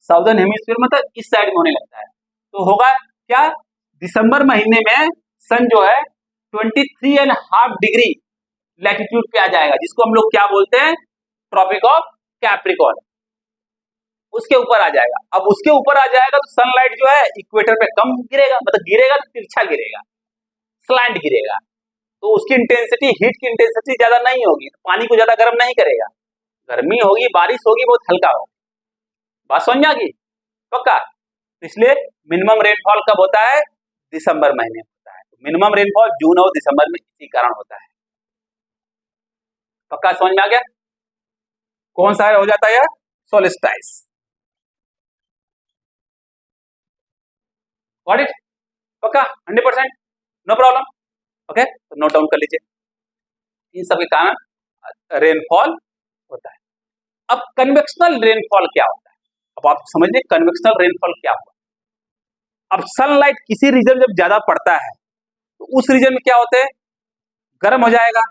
साउदर्न हेमिस्फीयर मतलब इस साइड में होने लगता है, तो होगा क्या, दिसंबर महीने में सन जो है 23.5 डिग्री लैटिट्यूड पे आ जाएगा, जिसको हम लोग क्या बोलते हैं, ट्रॉपिक ऑफ कैप्रिकॉर्न, उसके ऊपर आ जाएगा। अब उसके ऊपर आ जाएगा तो सनलाइट जो है इक्वेटर पे कम गिरेगा, मतलब गिरेगा तो तिरछा गिरेगा, स्लैंट गिरेगा, तो उसकी इंटेंसिटी, हीट की इंटेंसिटी ज्यादा नहीं होगी, तो पानी को ज्यादा गर्म नहीं करेगा, गर्मी होगी, बारिश होगी, बहुत हल्का होगा। बात समझ में आ गई पक्का? इसलिए मिनिमम रेनफॉल कब होता है, दिसंबर महीने में होता है, तो मिनिमम रेनफॉल जून और दिसंबर में इसी कारण होता है। पक्का समझ में आ गया? कौन सा हो जाता है, सोलिस्टाइस। Got it? पक्का 100%, नो प्रॉब्लम। ओके, तो नोट डाउन कर लीजिए, इन सब के कारण रेनफॉल होता है। अब कन्वेक्शनल रेनफॉल क्या होता है, अब आप समझिए कन्वेक्शनल रेनफॉल क्या हुआ। अब सनलाइट किसी रीजन जब ज्यादा पड़ता है तो उस रीजन में क्या होते हैं, गर्म हो जाएगा,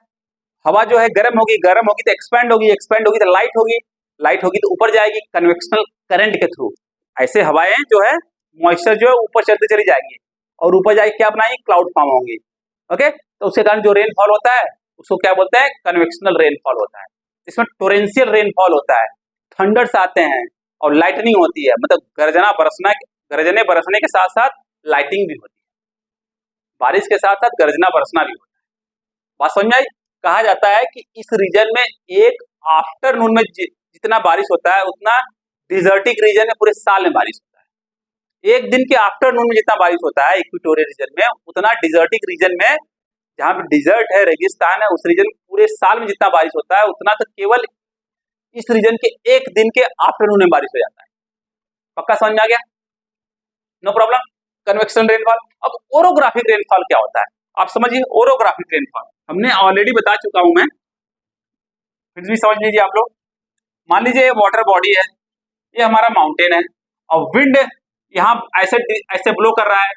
हवा जो है गर्म होगी तो एक्सपैंड होगी तो लाइट होगी तो ऊपर जाएगी कन्वेक्शनल करंट के थ्रू। ऐसे हवाएं जो है मॉइस्चर जो है ऊपर चलते चली जाएंगी और ऊपर जाके क्या बनाएंगे, क्लाउड फॉर्म होंगे। ओके, तो उसके कारण जो रेनफॉल होता है उसको क्या बोलते हैं, कन्वेक्शनल रेनफॉल होता है। इसमें टोरेंशियल रेनफॉल होता है, थंडर्स आते हैं और लाइटनिंग होती है, मतलब गरजने बरसने के साथ साथ लाइटिंग भी होती है, बारिश के साथ साथ गरजना बरसना भी होता है। बात समझ में आई? कहा जाता है कि इस रीजन में एक आफ्टरनून में जितना बारिश होता है उतना डिजर्टिक रीजन में पूरे साल में बारिश होता है। एक दिन के आफ्टरनून में जितना बारिश होता है इक्वेटोरियल रीजन में, उतना डिजर्टिक रीजन में, जहां पे डिजर्ट है, रेगिस्तान है, उस रीजन में पूरे साल में जितना बारिश होता है उतना तो केवल इस रीजन के एक दिन के आफ्टरनून में बारिश हो जाता है। पक्का समझ में आ गया? No problem. Convection rainfall. अब ओरोग्राफिक रेनफॉल क्या होता है, आप समझिए। ओरोग्राफिक रेनफॉल हमने ऑलरेडी बता चुका हूं मैं, फिर भी समझ लीजिए आप लोग। मान लीजिए ये वाटर बॉडी है, ये हमारा माउंटेन है और विंड यहाँ ऐसे ब्लो कर रहा है।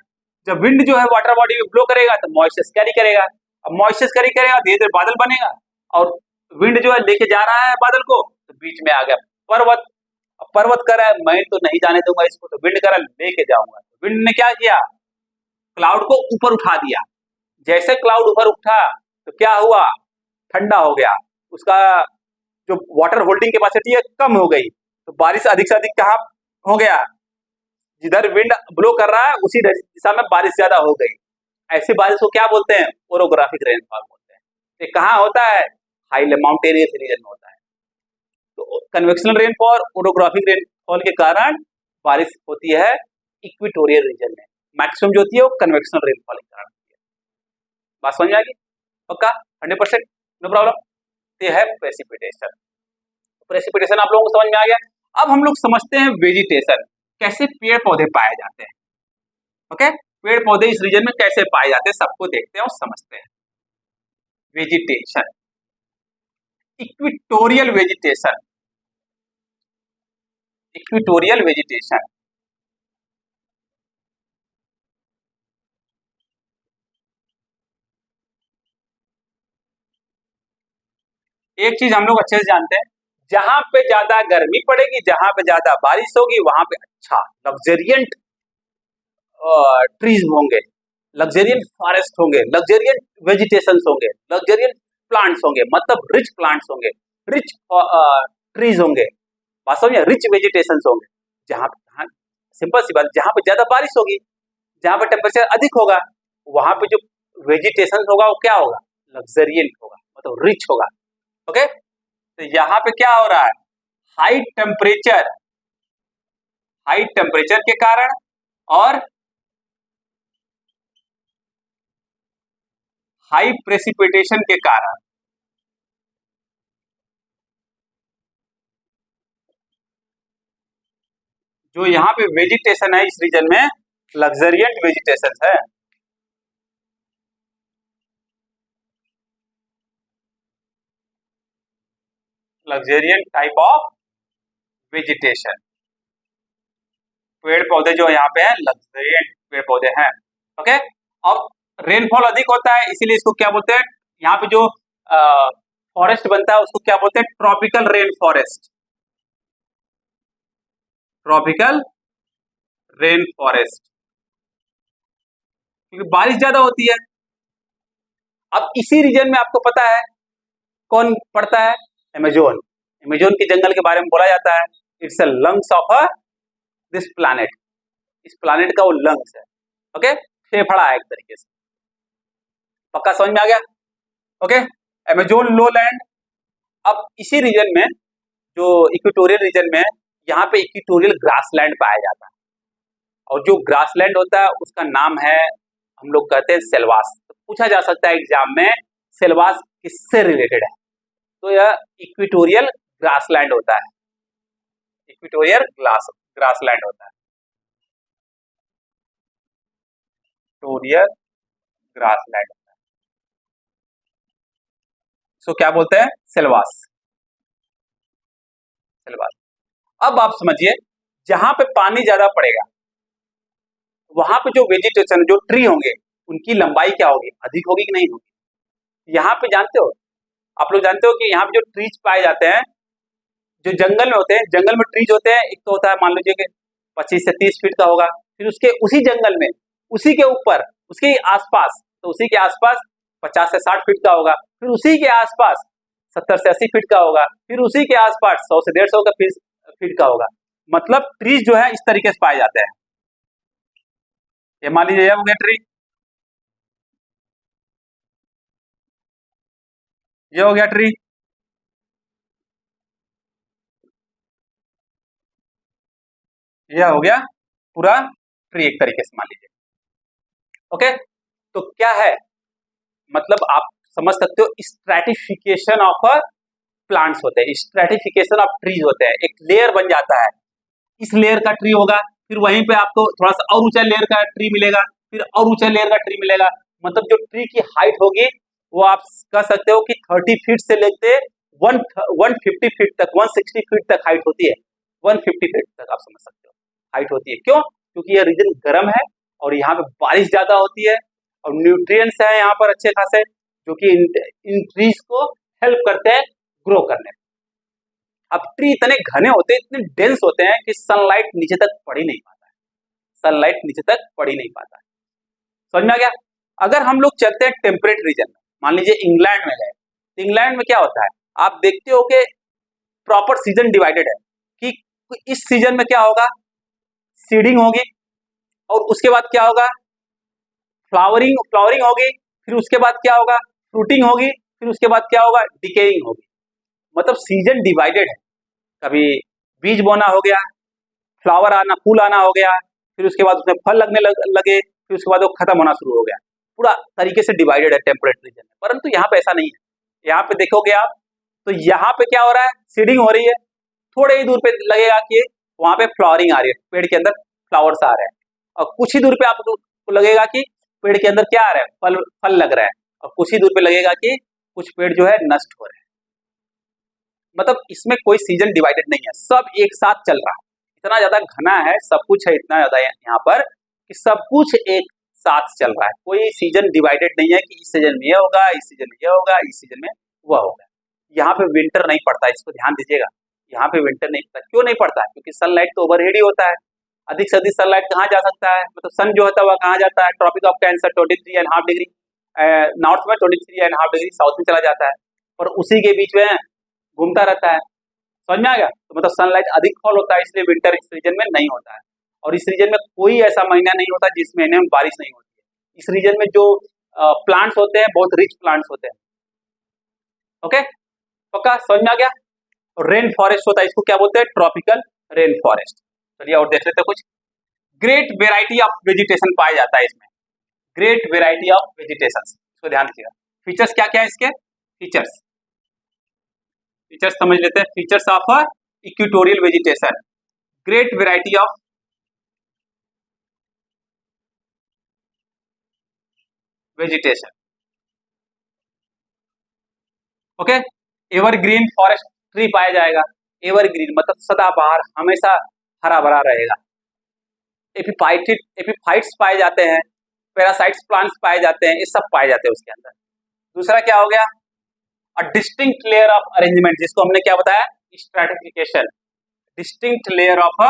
जब विंड जो है वाटर बॉडी में ब्लो करेगा तो मॉइस्चर कैरी करेगा, अब मॉइस्चर कैरी करेगा धीरे धीरे बादल बनेगा और विंड जो है लेके जा रहा है बादल को, तो बीच में आ गया पर्वत। पर्वत कर रहा है मैं तो नहीं जाने दूंगा इसको, तो विंड कर रहा है लेके जाऊंगा। विंड ने क्या किया, क्लाउड को ऊपर उठा दिया। जैसे क्लाउड ऊपर उठा तो क्या हुआ, ठंडा हो गया, उसका जो वाटर होल्डिंग कैपेसिटी है कम हो गई, तो बारिश अधिक से अधिक कहाँ हो गया, जिधर विंड ब्लो कर रहा है उसी दिशा में बारिश ज्यादा हो गई। ऐसी बारिश को क्या बोलते हैं, ओरोग्राफिक रेनफॉल बोलते हैं। ये कहाँ होता है, हाई माउंटेनियस रीजन में होता है। तो कन्वेक्शनल रेनफॉल, ओरोग्राफिक रेनफॉल के कारण बारिश होती है इक्वेटोरियल रीजन में। मैक्सिमम जो होती है वो कन्वेक्शनल रेनफॉल के कारण होती है। बात समझ में आ गई पक्का? 100%, नो प्रॉब्लम। ये है प्रेसिपिटेशन। प्रेसिपिटेशन आप लोगों को समझ में आ गया। अब हम लोग समझते हैं वेजिटेशन, कैसे पेड़ पौधे पाए जाते हैं। ओके, पेड़ पौधे इस रीजन में कैसे पाए जाते हैं सबको देखते हैं और समझते हैं। Vegetation, equatorial vegetation. Equatorial vegetation एक चीज हम लोग अच्छे से जानते हैं, जहां पे ज्यादा गर्मी पड़ेगी, जहां पे ज्यादा बारिश होगी, वहां पे अच्छा लग्जरियंट ट्रीज होंगे, लग्जरियंट फॉरेस्ट होंगे, लग्जरियंट वेजिटेशन होंगे, लग्जरियंट प्लांट्स होंगे, मतलब रिच प्लांट्स होंगे, रिच ट्रीज होंगे। वास्तव में रिच वेजिटेशन होंगे। जहां सिंपल सी बात, जहां पे ज्यादा बारिश होगी, जहां पे टेम्परेचर अधिक होगा, वहां पे जो वेजिटेशन होगा वो क्या होगा, लग्जरियंट होगा, मतलब रिच होगा। ओके, तो यहाँ पे क्या हो रहा है, हाई टेम्परेचर, हाई टेम्परेचर के कारण और हाई प्रेसिपिटेशन के कारण जो यहाँ पे वेजिटेशन है इस रीजन में, लग्जरियंट वेजिटेशन है। लग्जरियंट टाइप ऑफ वेजिटेशन, पेड़ पौधे जो यहाँ पे हैं लग्जरियंट पेड़ पौधे हैं। ओके, अब रेनफॉल अधिक होता है, इसीलिए इसको क्या बोलते हैं, यहाँ पे जो फॉरेस्ट बनता है उसको क्या बोलते हैं, tropical rain forest, tropical rain forest, क्योंकि बारिश ज्यादा होती है। अब इसी रीजन में आपको पता है कौन पड़ता है, अमेजोन, अमेजोन के जंगल के बारे में बोला जाता है, it's a lungs of a this planet, इस प्लैनेट का वो लंग्स है। ओके, फेफड़ा है एक तरीके से, पक्का समझ में आ गया। ओके, अमेजोन लो लैंड। अब इसी रीजन में जो इक्वेटोरियल रीजन में, यहाँ पे इक्वेटोरियल ग्रासलैंड पाया जाता है, और जो ग्रासलैंड होता है उसका नाम है, हम लोग कहते हैं सेल्वास। तो पूछा जा सकता है एग्जाम में, सेल्वास किससे रिलेटेड है, तो यह इक्वेटोरियल ग्रासलैंड होता है, इक्वेटोरियल ग्रासलैंड होता है, इक्वेटोरियल ग्रासलैंड होता है, सो क्या बोलते हैं, सेल्वास, सेल्वास। अब आप समझिए, जहां पे पानी ज्यादा पड़ेगा वहां पे जो वेजिटेशन, जो ट्री होंगे, उनकी लंबाई क्या होगी, अधिक होगी कि नहीं होगी। यहाँ पे जानते हो, आप लोग जानते हो कि यहाँ पे जो ट्रीज पाए जाते हैं, जो जंगल में होते हैं, जंगल में ट्रीज होते हैं, एक तो होता है मान लीजिए कि 25 से 30 फीट का होगा, फिर उसके उसी जंगल में, उसी के ऊपर, उसके आसपास, तो उसी के आसपास 50 से 60 फीट का होगा, फिर उसी के आसपास 70 से 80 फीट का होगा, फिर उसी के आसपास 100 से 150 का फीट का होगा। मतलब ट्रीज जो है इस तरीके से पाए जाते हैं। ये मान लीजिए, ये हो गया ट्री, ये हो गया ट्री, ये हो गया पूरा ट्री एक तरीके से मान लीजिए। ओके, तो क्या है, मतलब आप समझ सकते हो, स्ट्रैटिफिकेशन ऑफ प्लांट्स होते हैं, स्ट्रैटिफिकेशन ऑफ ट्रीज होते हैं, एक लेयर बन जाता है, इस लेयर का ट्री होगा, फिर वहीं पे आपको थोड़ा सा और ऊंचा लेयर का ट्री मिलेगा, फिर और ऊंचा लेयर का ट्री मिलेगा। मतलब जो ट्री की हाइट होगी वो आप कह सकते हो कि 30 फीट से लेके 150 फीट तक, 160 फीट तक हाइट होती है, 150 फीट तक आप समझ सकते हो हाइट होती है। क्यों, क्योंकि यह रीजन गर्म है और यहाँ पे बारिश ज्यादा होती है, और न्यूट्रिएंट्स है यहाँ पर अच्छे खासे, जो कि इन ट्रीज को हेल्प करते हैं ग्रो करने में। अब ट्री इतने घने होते हैं, इतने डेंस होते हैं कि सनलाइट नीचे तक पड़ ही नहीं पाता है, सनलाइट नीचे तक पड़ ही नहीं पाता है। समझ में आ गया। अगर हम लोग चलते हैं टेम्परेट रीजन में, मान लीजिए इंग्लैंड में गए, तो इंग्लैंड में क्या होता है, आप देखते हो कि प्रॉपर सीजन डिवाइडेड है, कि इस सीजन में क्या होगा, सीडिंग होगी, और उसके बाद क्या होगा, फ्लावरिंग फ्लावरिंग होगी, फिर उसके बाद क्या होगा, फ्रूटिंग होगी, फिर उसके बाद क्या होगा, डिकेइंग होगी। मतलब सीजन डिवाइडेड है, कभी बीज बोना हो गया, फ्लावर आना, फूल आना हो गया, फिर उसके बाद उसमें फल लगने लगे, फिर उसके बाद वो खत्म होना शुरू हो गया। पूरा तरीके से डिवाइडेड है टेम्परेट रीजन में, परंतु यहाँ पे ऐसा नहीं है। यहाँ पे देखोगे आप, तो यहाँ पे क्या हो रहा है, सीडिंग हो रही है, थोड़े ही दूर पे लगेगा कि वहां पे फ्लावरिंग आ रही है, पेड़ के अंदर फ्लावर्स आ रहे हैं, और कुछ ही दूर पे आपको लगेगा कि पेड़ के अंदर क्या आ रहा है, फल फल लग रहा है, और कुछ ही दूर पे लगेगा कि कुछ पेड़ जो है नष्ट हो रहे हैं। मतलब इसमें कोई सीजन डिवाइडेड नहीं है, सब एक साथ चल रहा है, इतना ज्यादा घना है, सब कुछ है इतना ज्यादा यहाँ पर कि सब कुछ एक साथ चल रहा है, कोई सीजन डिवाइडेड नहीं है कि इस सीजन में ये होगा, इस सीजन में ये होगा, इस सीजन में वह होगा। यहाँ पे विंटर नहीं पड़ता, इसको ध्यान दीजिएगा, यहाँ पे विंटर नहीं पड़ता। क्यों नहीं पड़ता है, क्योंकि सनलाइट तो ओवरहेड ही होता है, अधिक से अधिक सनलाइट कहाँ जा सकता है, मतलब सन जो होता है वह कहाँ जाता है, tropic of Cancer 23.5 degree north में, 23.5 डिग्री साउथ में चला जाता है, और उसी के बीच में घूमता रहता है। समझ में आ गया, तो मतलब सनलाइट अधिक फॉल होता है, इसलिए विंटर इस रीजन में नहीं होता है। और इस रीजन में कोई ऐसा महीना नहीं होता जिसमें इन्हें बारिश नहीं होती है। इस रीजन में जो प्लांट्स होते हैं बहुत रिच प्लांट्स होते हैं। ओके, पक्का समझ में आ गया। और रेन फॉरेस्ट होता है, इसको क्या बोलते हैं, ट्रॉपिकल रेन फॉरेस्ट। चलिए और देख लेते हैं कुछ। ग्रेट वेराइटी ऑफ वेजिटेशन पाया जाता है इसमें, ग्रेट वेराइटी ऑफ वेजिटेशन, इसको ध्यान दीजिएगा। फीचर्स क्या क्या है इसके, फीचर्स फीचर्स समझ लेते हैं। Features of equatorial vegetation, great variety of vegetation. Okay, evergreen forest tree पाया जाएगा। एवरग्रीन मतलब सदाबहार, हमेशा हरा भरा रहेगा। एपिफाइट्स पाए जाते हैं, पैरासाइट्स प्लांट्स पाए जाते हैं, ये सब पाए जाते हैं उसके अंदर। दूसरा क्या हो गया, a distinct layer of arrangement, जिसको हमने क्या बताया, stratification. Distinct layer of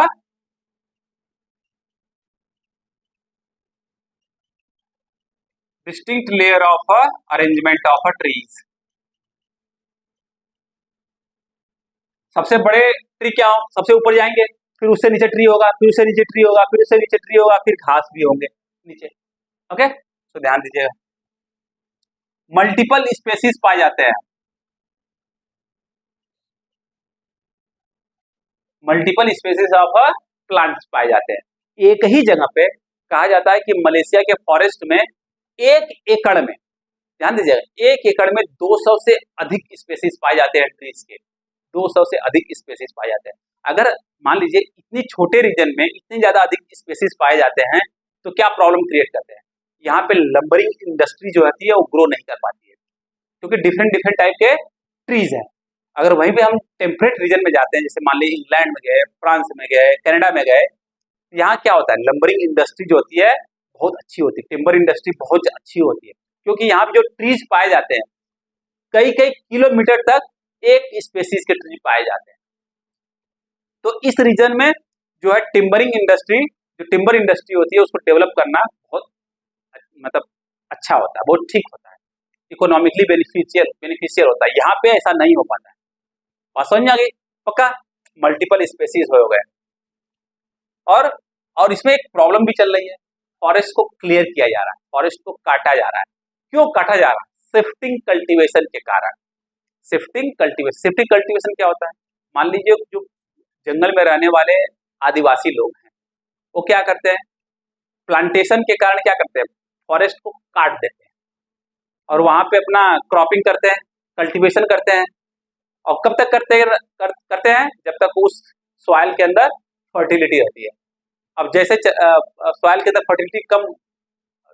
arrangement of trees. सबसे बड़े ट्री क्या हो, सबसे ऊपर जाएंगे, फिर उससे नीचे ट्री होगा, फिर उससे नीचे ट्री होगा, फिर उससे नीचे ट्री होगा, फिर घास भी होंगे नीचे। ओके, तो ध्यान दीजिएगा। मल्टीपल स्पेसीज पाए जाते हैं, मल्टीपल स्पेसीज ऑफ प्लांट्स पाए जाते हैं एक ही जगह पे। कहा जाता है कि मलेशिया के फॉरेस्ट में 1 एकड़ में, ध्यान दीजिएगा, 1 एकड़ में 200 से अधिक स्पेसीज पाए जाते हैं ट्रीज के, 200 से अधिक स्पेसीज पाए जाते हैं। अगर मान लीजिए इतनी छोटे रीजन में इतनी ज्यादा अधिक स्पेसीज पाए जाते हैं तो क्या प्रॉब्लम क्रिएट करते हैं, यहाँ पे लंबरिंग इंडस्ट्री जो होती है वो ग्रो नहीं कर पाती है, क्योंकि डिफरेंट डिफरेंट टाइप के ट्रीज हैं। अगर वहीं पे हम टेम्परेट रीजन में जाते हैं, जैसे मान लीजिए इंग्लैंड में गए, फ्रांस में गए, कनाडा में गए, यहाँ क्या होता है, लंबरिंग इंडस्ट्री जो होती है बहुत अच्छी होती है, टिम्बर इंडस्ट्री बहुत अच्छी होती है, क्योंकि यहाँ पे जो ट्रीज पाए जाते हैं कई कई किलोमीटर तक एक स्पेसीज के ट्री पाए जाते हैं। तो इस रीजन में जो है टिम्बरिंग इंडस्ट्री, जो टिम्बर इंडस्ट्री होती है उसको डेवलप करना बहुत मतलब अच्छा होता है, बहुत ठीक होता है, इकोनॉमिकली बेनिफिशियल होता है। यहाँ पे ऐसा नहीं हो पाता है। बात समझ में आ गई, पक्का। मल्टीपल स्पेसीज हो गए। और इसमें एक प्रॉब्लम भी चल रही है, फॉरेस्ट को क्लियर किया जा रहा है, फॉरेस्ट को काटा जा रहा है। क्यों काटा जा रहा है, शिफ्टिंग कल्टीवेशन के कारण। शिफ्टिंग कल्टीवेशन क्या होता है, मान लीजिए जो जंगल में रहने वाले आदिवासी लोग हैं वो क्या करते हैं, प्लांटेशन के कारण क्या करते हैं, फॉरेस्ट को काट देते हैं और वहां पे अपना क्रॉपिंग करते हैं, कल्टीवेशन करते हैं। और कब तक करते हैं, जब तक उस सॉइल के अंदर फर्टिलिटी रहती है। अब जैसे सॉइल के अंदर फर्टिलिटी कम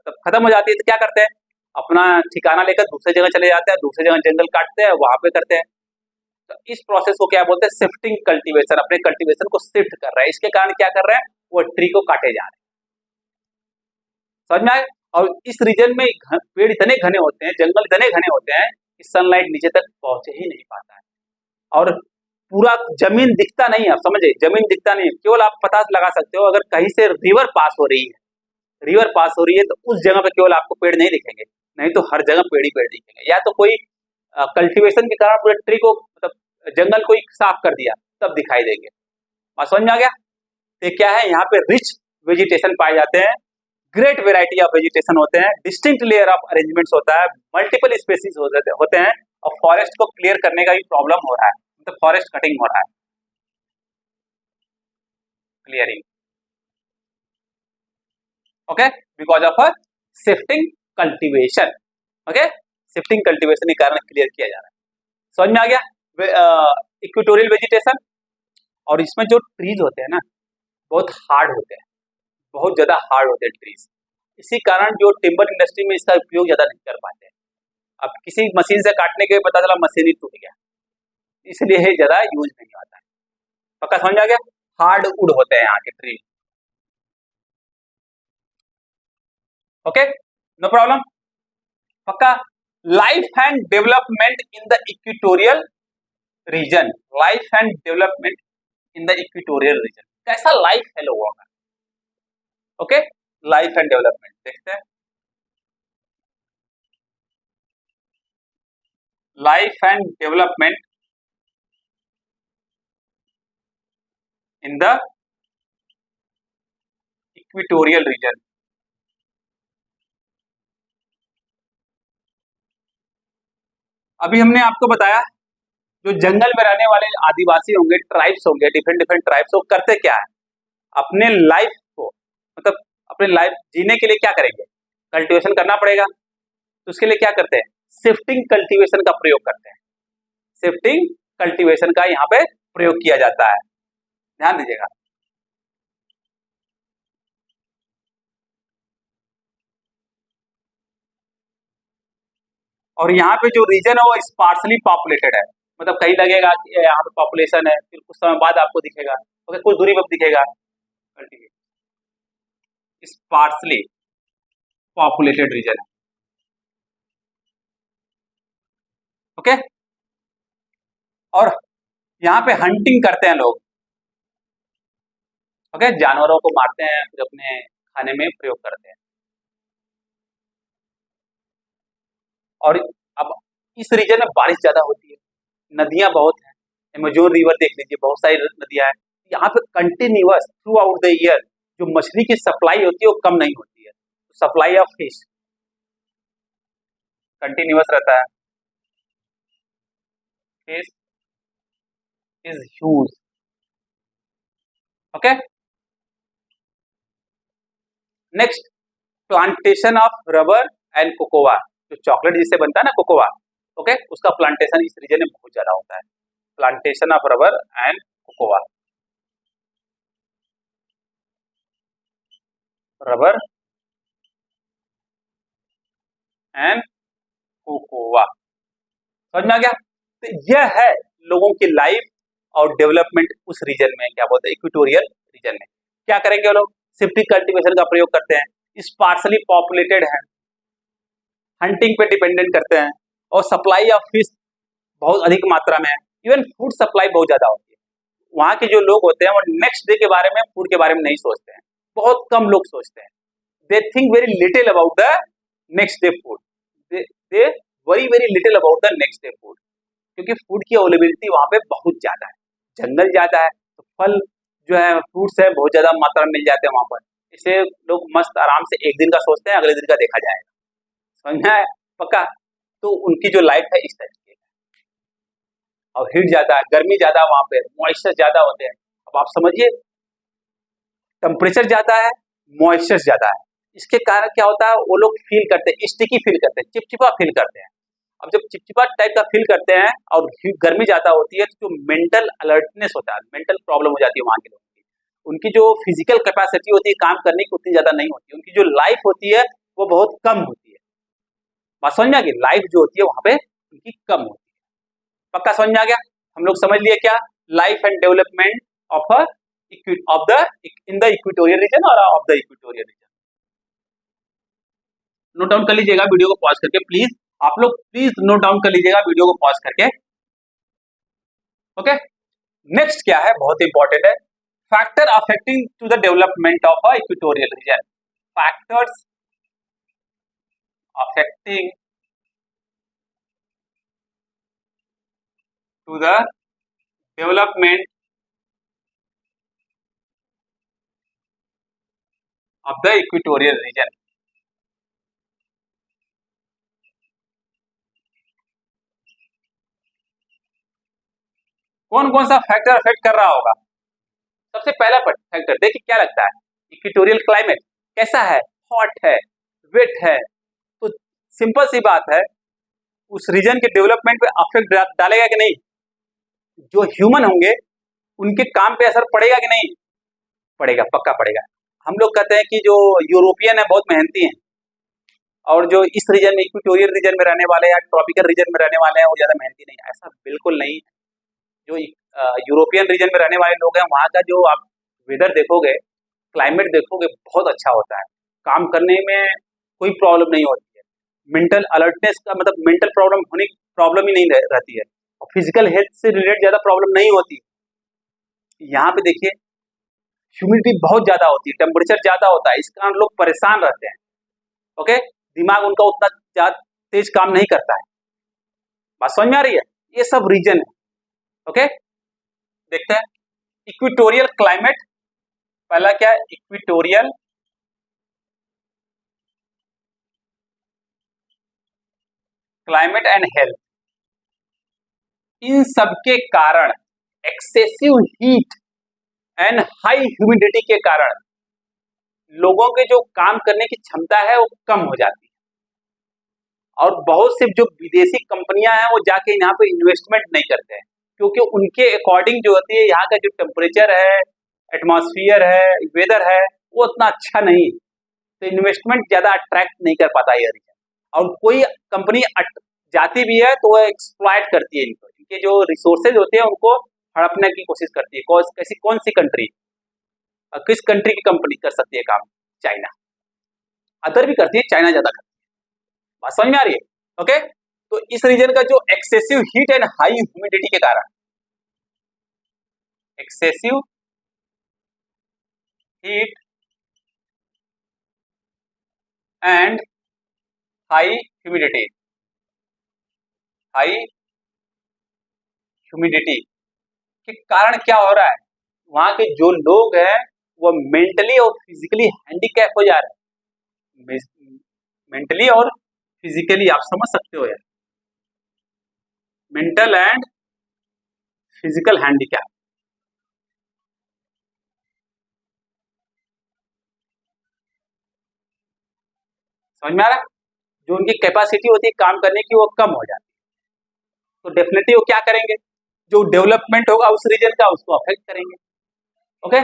खत्म हो जाती है तो क्या करते हैं, अपना ठिकाना लेकर दूसरे जगह चले जाते हैं, दूसरे जगह जंगल काटते हैं, वहां पे करते हैं। तो इस प्रोसेस को क्या बोलते हैं, शिफ्टिंग कल्टीवेशन, अपने कल्टीवेशन को शिफ्ट कर रहा है। इसके कारण क्या कर रहे हैं, वो ट्री को काटे जा रहे हैं। समझ में आए। और इस रीजन में पेड़ इतने घने होते हैं, जंगल इतने घने होते हैं कि सनलाइट नीचे तक पहुंच ही नहीं पाता है, और पूरा जमीन दिखता नहीं है। आप समझे, जमीन दिखता नहीं है, केवल आप पता लगा सकते हो अगर कहीं से रिवर पास हो रही है, रिवर पास हो रही है तो उस जगह पे केवल आपको पेड़ नहीं दिखेंगे, नहीं तो हर जगह पेड़ ही पेड़ दिखेंगे। या तो कोई कल्टीवेशन के कारण पूरे ट्री को मतलब जंगल को ही साफ कर दिया तब दिखाई देंगे। और समझ में आ गया। तो क्या है, यहाँ पे रिच वेजिटेशन पाए जाते हैं, ग्रेट वेराइटी ऑफ वेजिटेशन होते हैं, डिस्टिंक्ट लेयर ऑफ अरेंजमेंट्स होता है, मल्टीपल स्पेसीज होते हैं, और फॉरेस्ट को क्लियर करने का भी प्रॉब्लम हो रहा है, मतलब फॉरेस्ट कटिंग हो रहा है, clearing. Okay, because of shifting cultivation. Okay, shifting cultivation के कारण क्लियर किया जा रहा है। समझ में आ गया। इक्वेटोरियल वेजिटेशन, और इसमें जो ट्रीज होते हैं ना बहुत हार्ड होते हैं, बहुत ज्यादा हार्ड होते हैं ट्रीज। इसी कारण जो टिम्बर इंडस्ट्री में इसका उपयोग ज्यादा नहीं कर पाते हैं। अब किसी मशीन से काटने के पता चला मशीन ही टूट गया, इसलिए ज्यादा यूज नहीं होता है। पक्का समझ में आ गया। हार्ड वुड होते हैं यहाँ के ट्री। ओके, नो प्रॉब्लम, पक्का। Life and development in the equatorial reason, life and development in the equatorial reason, कैसा लाइफ है लोगों का। ओके, लाइफ एंड डेवलपमेंट देखते हैं। Life and development in the equatorial reason. अभी हमने आपको बताया जो जंगल में रहने वाले आदिवासी होंगे, ट्राइब्स होंगे, डिफरेंट डिफरेंट ट्राइब्स, वो करते क्या है, अपने लाइफ को मतलब अपने लाइफ जीने के लिए क्या करेंगे, कल्टीवेशन करना पड़ेगा, तो उसके लिए क्या करते हैं, शिफ्टिंग कल्टीवेशन का प्रयोग करते हैं। शिफ्टिंग कल्टीवेशन का यहाँ पे प्रयोग किया जाता है, ध्यान दीजिएगा। और यहाँ पे जो रीजन है वो स्पार्सली पॉपुलेटेड है, मतलब कहीं लगेगा कि यहाँ पे पॉपुलेशन है, फिर कुछ समय बाद आपको दिखेगा, ओके, कुछ दूरी पर दिखेगा स्पार्सली पॉपुलेटेड रीजन है, ओके। और यहाँ पे हंटिंग करते हैं लोग, ओके, जानवरों को मारते हैं फिर अपने खाने में प्रयोग करते हैं। और अब इस रीजन में बारिश ज्यादा होती है, नदियां बहुत हैं, अमेजोन रिवर देख लीजिए, बहुत सारी नदियां हैं, यहाँ पे continuous through out the year जो मछली की सप्लाई होती है वो कम नहीं होती है, सप्लाई ऑफ फिश कंटिन्यूअस रहता है, fish is huge, okay. Next, plantation of rubber and cocoa, जो चॉकलेट जिससे बनता है ना कोकोआ, ओके, उसका प्लांटेशन इस रीजन में बहुत ज्यादा होता है, plantation of rubber and cocoa, rubber and cocoa, समझ में आ गया। तो यह है लोगों की लाइफ और डेवलपमेंट उस रीजन में, क्या बोलते हैं, इक्वेटोरियल रीजन में। क्या करेंगे वो लोग, शिफ्टिंग कल्टीवेशन का प्रयोग करते हैं, स्पार्सली पॉपुलेटेड है, हंटिंग पे डिपेंडेंट करते हैं, और सप्लाई ऑफ फिश बहुत अधिक मात्रा में है, इवन फूड सप्लाई बहुत ज्यादा होती है। वहाँ के जो लोग होते हैं वो नेक्स्ट डे के बारे में, फूड के बारे में नहीं सोचते हैं, बहुत कम लोग सोचते हैं, they think very little about the next day food, they worry very little about the next day food, क्योंकि फूड की अवेलेबिलिटी वहाँ पे बहुत ज्यादा है, जंगल ज्यादा है, तो फल जो है, फ्रूट्स है, बहुत ज्यादा मात्रा में मिल जाते हैं वहाँ पर, इसलिए लोग मस्त आराम से एक दिन का सोचते हैं, अगले दिन का देखा जाएगा, समझना है पक्का। तो उनकी जो लाइफ है इस तरीके है, और हीट ज्यादा है, गर्मी ज्यादा है, वहाँ पे मॉइस्चर ज्यादा होते हैं। अब आप समझिए, टेम्परेचर ज्यादा है, मॉइस्चर ज्यादा है, इसके कारण क्या होता है, वो लोग फील करते हैं, स्टिकी फील करते हैं, चिपचिपा फील करते हैं। अब जब चिपचिपा टाइप का फील करते हैं और गर्मी ज्यादा होती है, तो जो मेंटल अलर्टनेस होता है, मेंटल प्रॉब्लम हो जाती है वहाँ के लोगों की, उनकी जो फिजिकल कैपेसिटी होती है काम करने की उतनी ज्यादा नहीं होती, उनकी जो लाइफ होती है वो बहुत कम होती है। बात समझ में आ गई, लाइफ जो होती है वहां पे उनकी कम होती है, पक्का समझ में आ गया। हम लोग समझ लिए क्या, life and development of of the in the equatorial region और of the equatorial region. Note down कर लीजिएगा वीडियो को पॉज करके प्लीज, आप लोग प्लीज नोट डाउन कर लीजिएगा वीडियो को पॉज करके, ओके। नेक्स्ट क्या है, बहुत इंपॉर्टेंट है, factor affecting to the development of a equatorial region, factors affecting to the development of the equatorial region. कौन कौन सा फैक्टर अफेक्ट कर रहा होगा, सबसे पहला फैक्टर देखिए क्या लगता है, इक्वेटोरियल क्लाइमेट कैसा है, हॉट है, वेट है, तो सिंपल सी बात है उस रीजन के डेवलपमेंट पे अफेक्ट डालेगा कि नहीं, जो ह्यूमन होंगे उनके काम पे असर पड़ेगा कि नहीं, पड़ेगा, पक्का पड़ेगा। हम लोग कहते हैं कि जो यूरोपियन है बहुत मेहनती हैं, और जो इस रीजन में इक्वेटोरियल रीजन में रहने वाले या ट्रॉपिकल रीजन में रहने वाले हैं वो ज्यादा मेहनती नहीं, ऐसा बिल्कुल नहीं। जो यूरोपियन रीजन में रहने वाले लोग हैं वहाँ का जो आप वेदर देखोगे, क्लाइमेट देखोगे, बहुत अच्छा होता है, काम करने में कोई प्रॉब्लम नहीं होती है, मेंटल अलर्टनेस का मतलब मेंटल प्रॉब्लम ही नहीं रहती है, और फिजिकल हेल्थ से रिलेटेड ज्यादा प्रॉब्लम नहीं होती। यहाँ पे देखिए ह्यूमिडिटी बहुत ज्यादा होती है, टेम्परेचर ज्यादा होता है, इस कारण लोग परेशान रहते हैं, ओके, दिमाग उनका उतना ज्यादा तेज काम नहीं करता है, बात समझ में आ रही है, ये सब रीजन है, ओके। देखते हैं इक्वेटोरियल क्लाइमेट, पहला क्या है, इक्वेटोरियल क्लाइमेट एंड हेल्थ, इन सब के कारण excessive heat and high humidity के कारण लोगों के जो काम करने की क्षमता है वो कम हो जाती है, और बहुत से जो विदेशी कंपनियां हैं वो जाके यहाँ पे इन्वेस्टमेंट नहीं करते हैं, क्योंकि उनके अकॉर्डिंग जो होती है यहाँ का जो टेम्परेचर है, एटमॉस्फेयर है, वेदर है, वो उतना अच्छा नहीं, तो इन्वेस्टमेंट ज्यादा अट्रैक्ट नहीं कर पाता ये रीजन। और कोई कंपनी जाती भी है तो वो एक्सप्लॉइट करती है इनको, इनके जो रिसोर्सेज होते हैं उनको हड़पने की कोशिश करती है। कौन सी कंट्री, किस कंट्री की कंपनी कर सकती है काम? चाइना। अदर भी करती है, चाइना ज्यादा करती है। बात समझ में आ रही है? ओके, तो इस रीजन का जो excessive heat and high humidity के कारण, excessive heat and high humidity, high humidity के कारण क्या हो रहा है, वहां के जो लोग हैं वो मेंटली और फिजिकली हैंडीकैप हो जा रहे हैं। मेंटली और फिजिकली, आप समझ सकते हो यार, मेंटल एंड फिजिकल हैंडीकैप। समझ में आ रहा है? जो उनकी कैपेसिटी होती है काम करने की वो कम हो जाती है, तो डेफिनेटली वो क्या करेंगे, जो डेवलपमेंट होगा उस रीजन का उसको अफेक्ट करेंगे। ओके,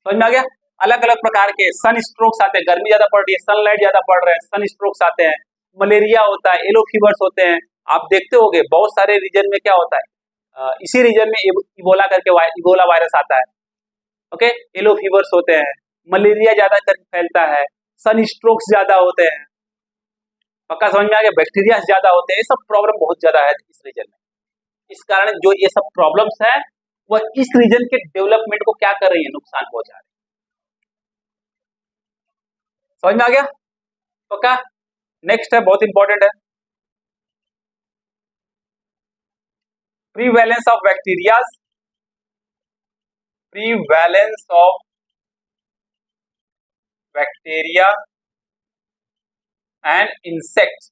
समझ में आ गया? अलग अलग प्रकार के सन स्ट्रोक्स आते हैं, गर्मी ज्यादा पड़ रही है, सनलाइट ज्यादा पड़ रहे हैं, सन स्ट्रोक्स आते हैं, मलेरिया होता है, येलो फीवर्स होते हैं। आप देखते होंगे बहुत सारे रीजन में क्या होता है, इसी रीजन में इबोला करके इबोला वायरस आता है। ओके, येलो फीवर्स होते हैं, मलेरिया ज्यादा करके फैलता है, सन स्ट्रोक्स ज्यादा होते हैं, पक्का समझ में आ गया? बैक्टीरिया ज्यादा होते हैं, ये सब प्रॉब्लम बहुत ज्यादा है इस रीजन में। इस कारण जो ये सब प्रॉब्लम्स है वह इस रीजन के डेवलपमेंट को क्या कर रही है, नुकसान पहुंचा रही है। समझ में आ गया? पक्का? नेक्स्ट है, बहुत इंपॉर्टेंट है, prevalence of bacterias, prevalence of bacteria and insects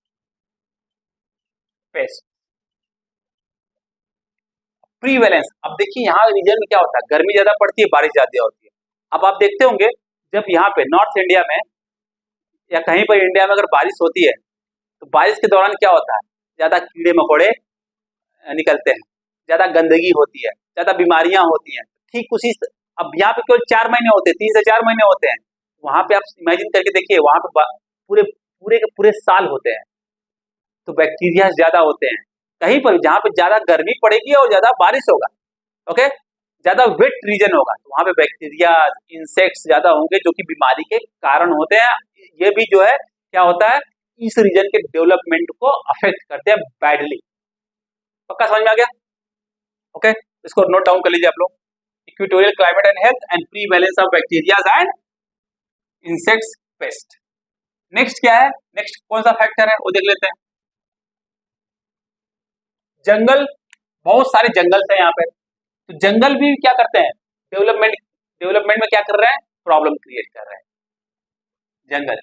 pest. Prevalence, अब देखिए यहाँ रीजन में क्या होता है, गर्मी ज्यादा पड़ती है, बारिश ज्यादा होती है। अब आप देखते होंगे जब यहाँ पे नॉर्थ इंडिया में या कहीं पर इंडिया में अगर बारिश होती है तो बारिश के दौरान क्या होता है, ज्यादा कीड़े मकोड़े निकलते हैं, ज्यादा गंदगी होती है, ज्यादा बीमारियां होती हैं। ठीक उसी, अब यहाँ पे केवल 4 महीने होते हैं, 3 से 4 महीने होते हैं, वहां पे आप इमेजिन करके देखिए, वहां पे पूरे पूरे के पूरे साल होते हैं, तो बैक्टीरिया ज्यादा होते हैं। कहीं पर जहाँ पे ज्यादा गर्मी पड़ेगी और ज्यादा बारिश होगा, ओके, ज्यादा वेट रीजन होगा, तो वहां पे बैक्टीरिया इंसेक्ट्स ज्यादा होंगे जो कि बीमारी के कारण होते हैं। ये भी जो है क्या होता है, इस रीजन के डेवलपमेंट को अफेक्ट करते हैं बैडली। पक्का समझ में आ गया? ओके, इसको नोट डाउन कर लीजिए आप लोग, equatorial climate and health and prevalence of bacteria and insects pest. Next क्या है, नेक्स्ट कौन सा फैक्टर है वो देख लेते हैं। जंगल, बहुत सारे जंगल है यहाँ पे, तो जंगल भी क्या करते हैं, डेवलपमेंट डेवलपमेंट में क्या कर रहे हैं, प्रॉब्लम क्रिएट कर रहे हैं जंगल।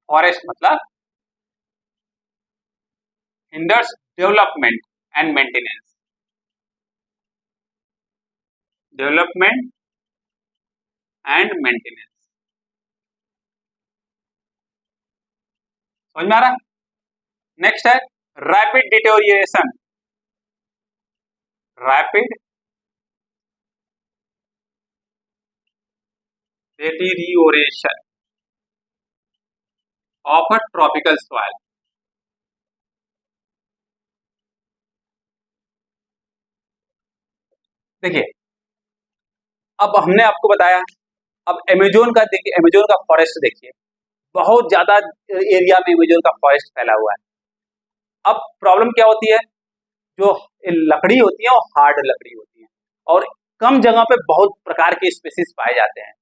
फॉरेस्ट मतलब hinders development and maintenance, development and maintenance. समझ में आ रहा है? नेक्स्ट है rapid deterioration, rapid deterioration of a tropical soil। देखिए, अब हमने आपको बताया, अब अमेजोन का देखिए, अमेजोन का फॉरेस्ट देखिए, बहुत ज्यादा एरिया में अमेजोन का फॉरेस्ट फैला हुआ है। अब प्रॉब्लम क्या होती है, जो लकड़ी होती है वो हार्ड लकड़ी होती है, और कम जगह पे बहुत प्रकार के स्पीसीज पाए जाते हैं,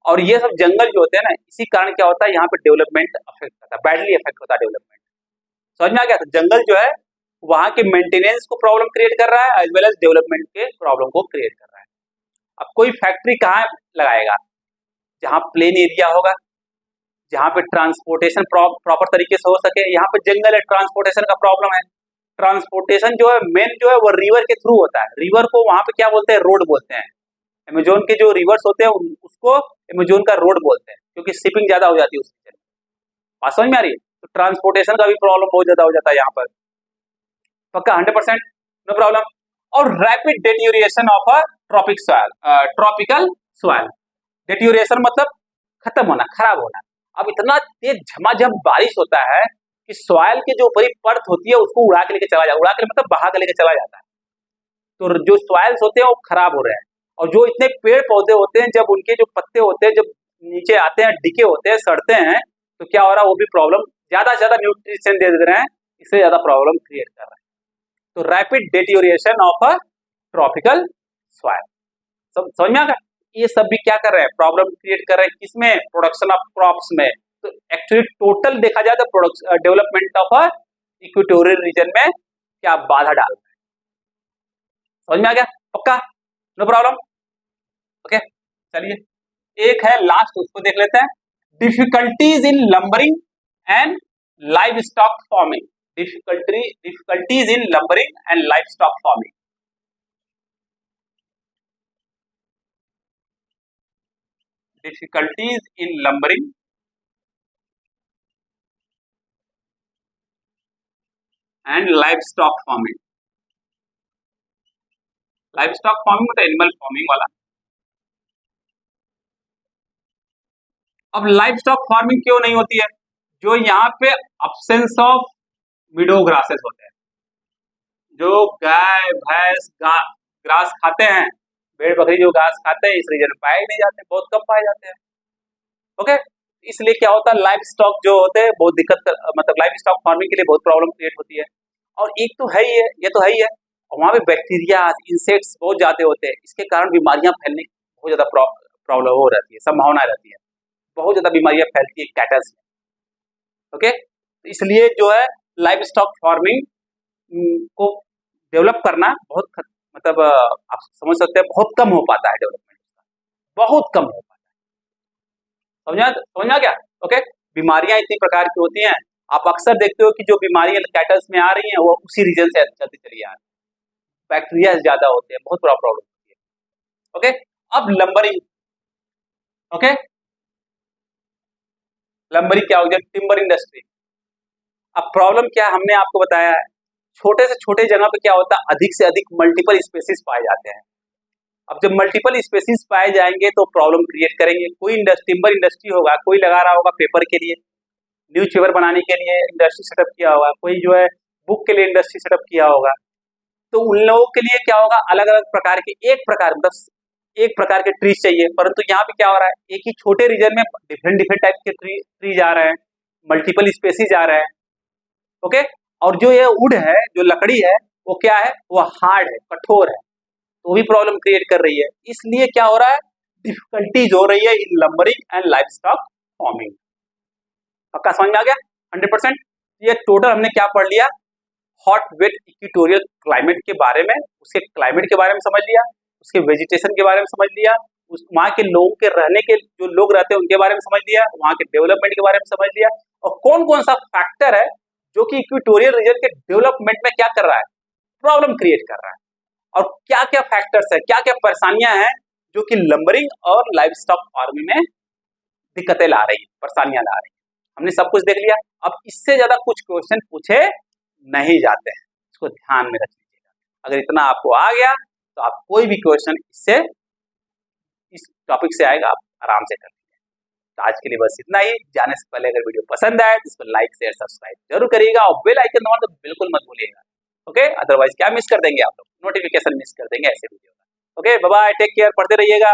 और ये सब जंगल जो होते हैं ना, इसी कारण क्या होता है, यहाँ पे डेवलपमेंट अफेक्ट होता है, बैडली अफेक्ट होता है डेवलपमेंट। समझ में आ गया? तो जंगल जो है वहां के मेंटेनेंस को प्रॉब्लम क्रिएट कर रहा है, एज वेल एज डेवलपमेंट के प्रॉब्लम को क्रिएट कर रहा है। अब कोई फैक्ट्री कहाँ लगाएगा, जहाँ प्लेन एरिया होगा, जहाँ पे ट्रांसपोर्टेशन प्रॉपर तरीके से हो सके। यहाँ पे जंगल है, ट्रांसपोर्टेशन का प्रॉब्लम है। ट्रांसपोर्टेशन जो है मेन जो है वो रिवर के थ्रू होता है। रिवर को वहाँ पे क्या बोलते हैं, रोड बोलते हैं। अमेजोन के जो रिवर्स होते हैं उसको अमेजोन का रोड बोलते हैं, क्योंकि शिपिंग ज्यादा हो जाती है उस रीजन में। बात समझ में आ रही है? तो ट्रांसपोर्टेशन का भी प्रॉब्लम बहुत ज्यादा हो जाता है यहाँ पर। पक्का 100%, नो प्रॉब्लम। और rapid deterioration of a tropical soil. Deterioration मतलब खत्म होना, खराब होना। अब इतना तेज झमाझम बारिश होता है कि सॉइल की जो ऊपरी परत होती है उसको उड़ा के लेके चला जाता है। उड़ा के मतलब बहा के लेके चला जाता है। तो जो सॉइल्स होते हैं वो खराब हो रहे हैं। और जो इतने पेड़ पौधे होते हैं, जब उनके जो पत्ते होते हैं जब नीचे आते हैं, डिके होते हैं, सड़ते हैं, तो क्या हो रहा है, वो भी प्रॉब्लम, ज्यादा से ज्यादा न्यूट्रिशन दे रहे हैं, इससे ज्यादा प्रॉब्लम क्रिएट कर रहे हैं। तो rapid deterioration of a tropical soil, सब समझ में आ गया? ये सब भी क्या कर रहे हैं, प्रॉब्लम क्रिएट कर रहे हैं। किसमें? प्रोडक्शन ऑफ क्रॉप्स में। तो एक्चुअली टोटल देखा जाए तो development of a equatorial reason में क्या बाधा डाल रहे हैं। समझ में आ गया? पक्का, नो प्रॉब्लम। ओके, चलिए एक है लास्ट, उसको देख लेते हैं। Difficulties in lumbering and livestock farming. Difficulties in lumbering and livestock farming. Difficulties in lumbering and livestock farming. Live stock farming मतलब एनिमल फार्मिंग वाला। अब लाइव स्टॉक फार्मिंग क्यों नहीं होती है? जो यहाँ पे अब्सेंस ऑफ मीडो ग्रासेस होते हैं। जो गाय भैंस ग्रास खाते हैं, भेड़ बकरी जो घास खाते हैं, इस रीजन में पाए नहीं जाते, बहुत कम पाए जाते हैं। ओके, इसलिए क्या होता है, लाइव स्टॉक जो होते हैं बहुत मतलब लाइव स्टॉक फार्मिंग के लिए बहुत प्रॉब्लम क्रिएट होती है। और एक तो है ही है, ये तो है ही है, और वहाँ पे बैक्टीरिया इंसेक्ट्स बहुत ज्यादा होते हैं। इसके कारण बीमारियां फैलने की बहुत ज्यादा प्रॉब्लम हो रहती है, संभावना रहती है, बहुत ज्यादा बीमारियां फैलती है कैटल्स में। ओके, इसलिए जो है लाइव स्टॉक फार्मिंग को डेवलप करना बहुत मतलब आप समझ सकते हैं बहुत कम हो पाता है, डेवलपमेंट बहुत कम हो पाता है। समझ में आ गया? ओके, बीमारियां इतनी प्रकार की होती हैं, आप अक्सर देखते हो कि जो बीमारियां कैटल्स में आ रही हैं वो उसी रीजन से चलती चली आ रही है। बैक्टीरिया ज्यादा होते हैं, बहुत बड़ा प्रॉब्लम होती है। ओके, अब लंबरिंग। ओके, लंबरिंग क्या हो गया? Timber industry. अब प्रॉब्लम क्या है, हमने आपको बताया है, छोटे से छोटे जगह पे क्या होता है, अधिक से अधिक मल्टीपल स्पेसीज पाए जाते हैं। अब जब मल्टीपल स्पेसीज पाए जाएंगे तो प्रॉब्लम क्रिएट करेंगे। कोई टिम्बर इंडस्ट्री होगा, कोई लगा रहा होगा पेपर के लिए, न्यूज़पेपर बनाने के लिए इंडस्ट्री सेटअप किया होगा, कोई जो है बुक के लिए इंडस्ट्री सेटअप किया होगा। तो उन लोगों के लिए क्या होगा, अलग अलग प्रकार के एक प्रकार के ट्रीज चाहिए। परंतु यहाँ पे क्या हो रहा है, एक ही छोटे रीजन में डिफरेंट डिफरेंट टाइप के ट्रीज आ रहे हैं, मल्टीपल स्पेसीज आ रहे हैं। ओके, और जो ये वुड है, जो लकड़ी है, वो क्या है, वो हार्ड है, कठोर है, तो भी प्रॉब्लम क्रिएट कर रही है। इसलिए क्या हो रहा है, डिफिकल्टीज हो रही है in lumbering and livestock farming. पक्का समझ में आ गया? 100%। ये टोटल हमने क्या पढ़ लिया, हॉट वेट इक्वेटोरियल क्लाइमेट के बारे में, उसके क्लाइमेट के बारे में समझ लिया, उसके वेजिटेशन के बारे में समझ लिया, उस वहाँ के लोगों के रहने के जो लोग रहते हैं उनके बारे में समझ लिया, वहाँ के डेवलपमेंट के बारे में समझ लिया, और कौन कौन सा फैक्टर है जो कि इक्वेटोरियल रीजन के डेवलपमेंट में क्या कर रहा है, प्रॉब्लम क्रिएट कर रहा है, और क्या क्या फैक्टर्स है, क्या क्या परेशानियां हैं जो कि लंबरिंग और लाइव स्टॉक फार्मिंग में दिक्कतें ला रही है, परेशानियां ला रही है। हमने सब कुछ देख लिया। अब इससे ज्यादा कुछ क्वेश्चन पूछे नहीं जाते हैं, इसको ध्यान में रख लीजिएगा। अगर इतना आपको आ गया तो आप कोई भी क्वेश्चन इससे इस टॉपिक से आएगा, आप आराम से कर लीजिए। तो आज के लिए बस इतना ही। जाने से पहले अगर वीडियो पसंद आए तो इसको लाइक शेयर सब्सक्राइब जरूर करिएगा, और बेल आइकन दबाना तो बिल्कुल मत भूलिएगा। ओके, अदरवाइज क्या मिस कर देंगे आप लोग, नोटिफिकेशन मिस कर देंगे ऐसे वीडियो का। Okay, bye bye, take care, पढ़ते रहिएगा।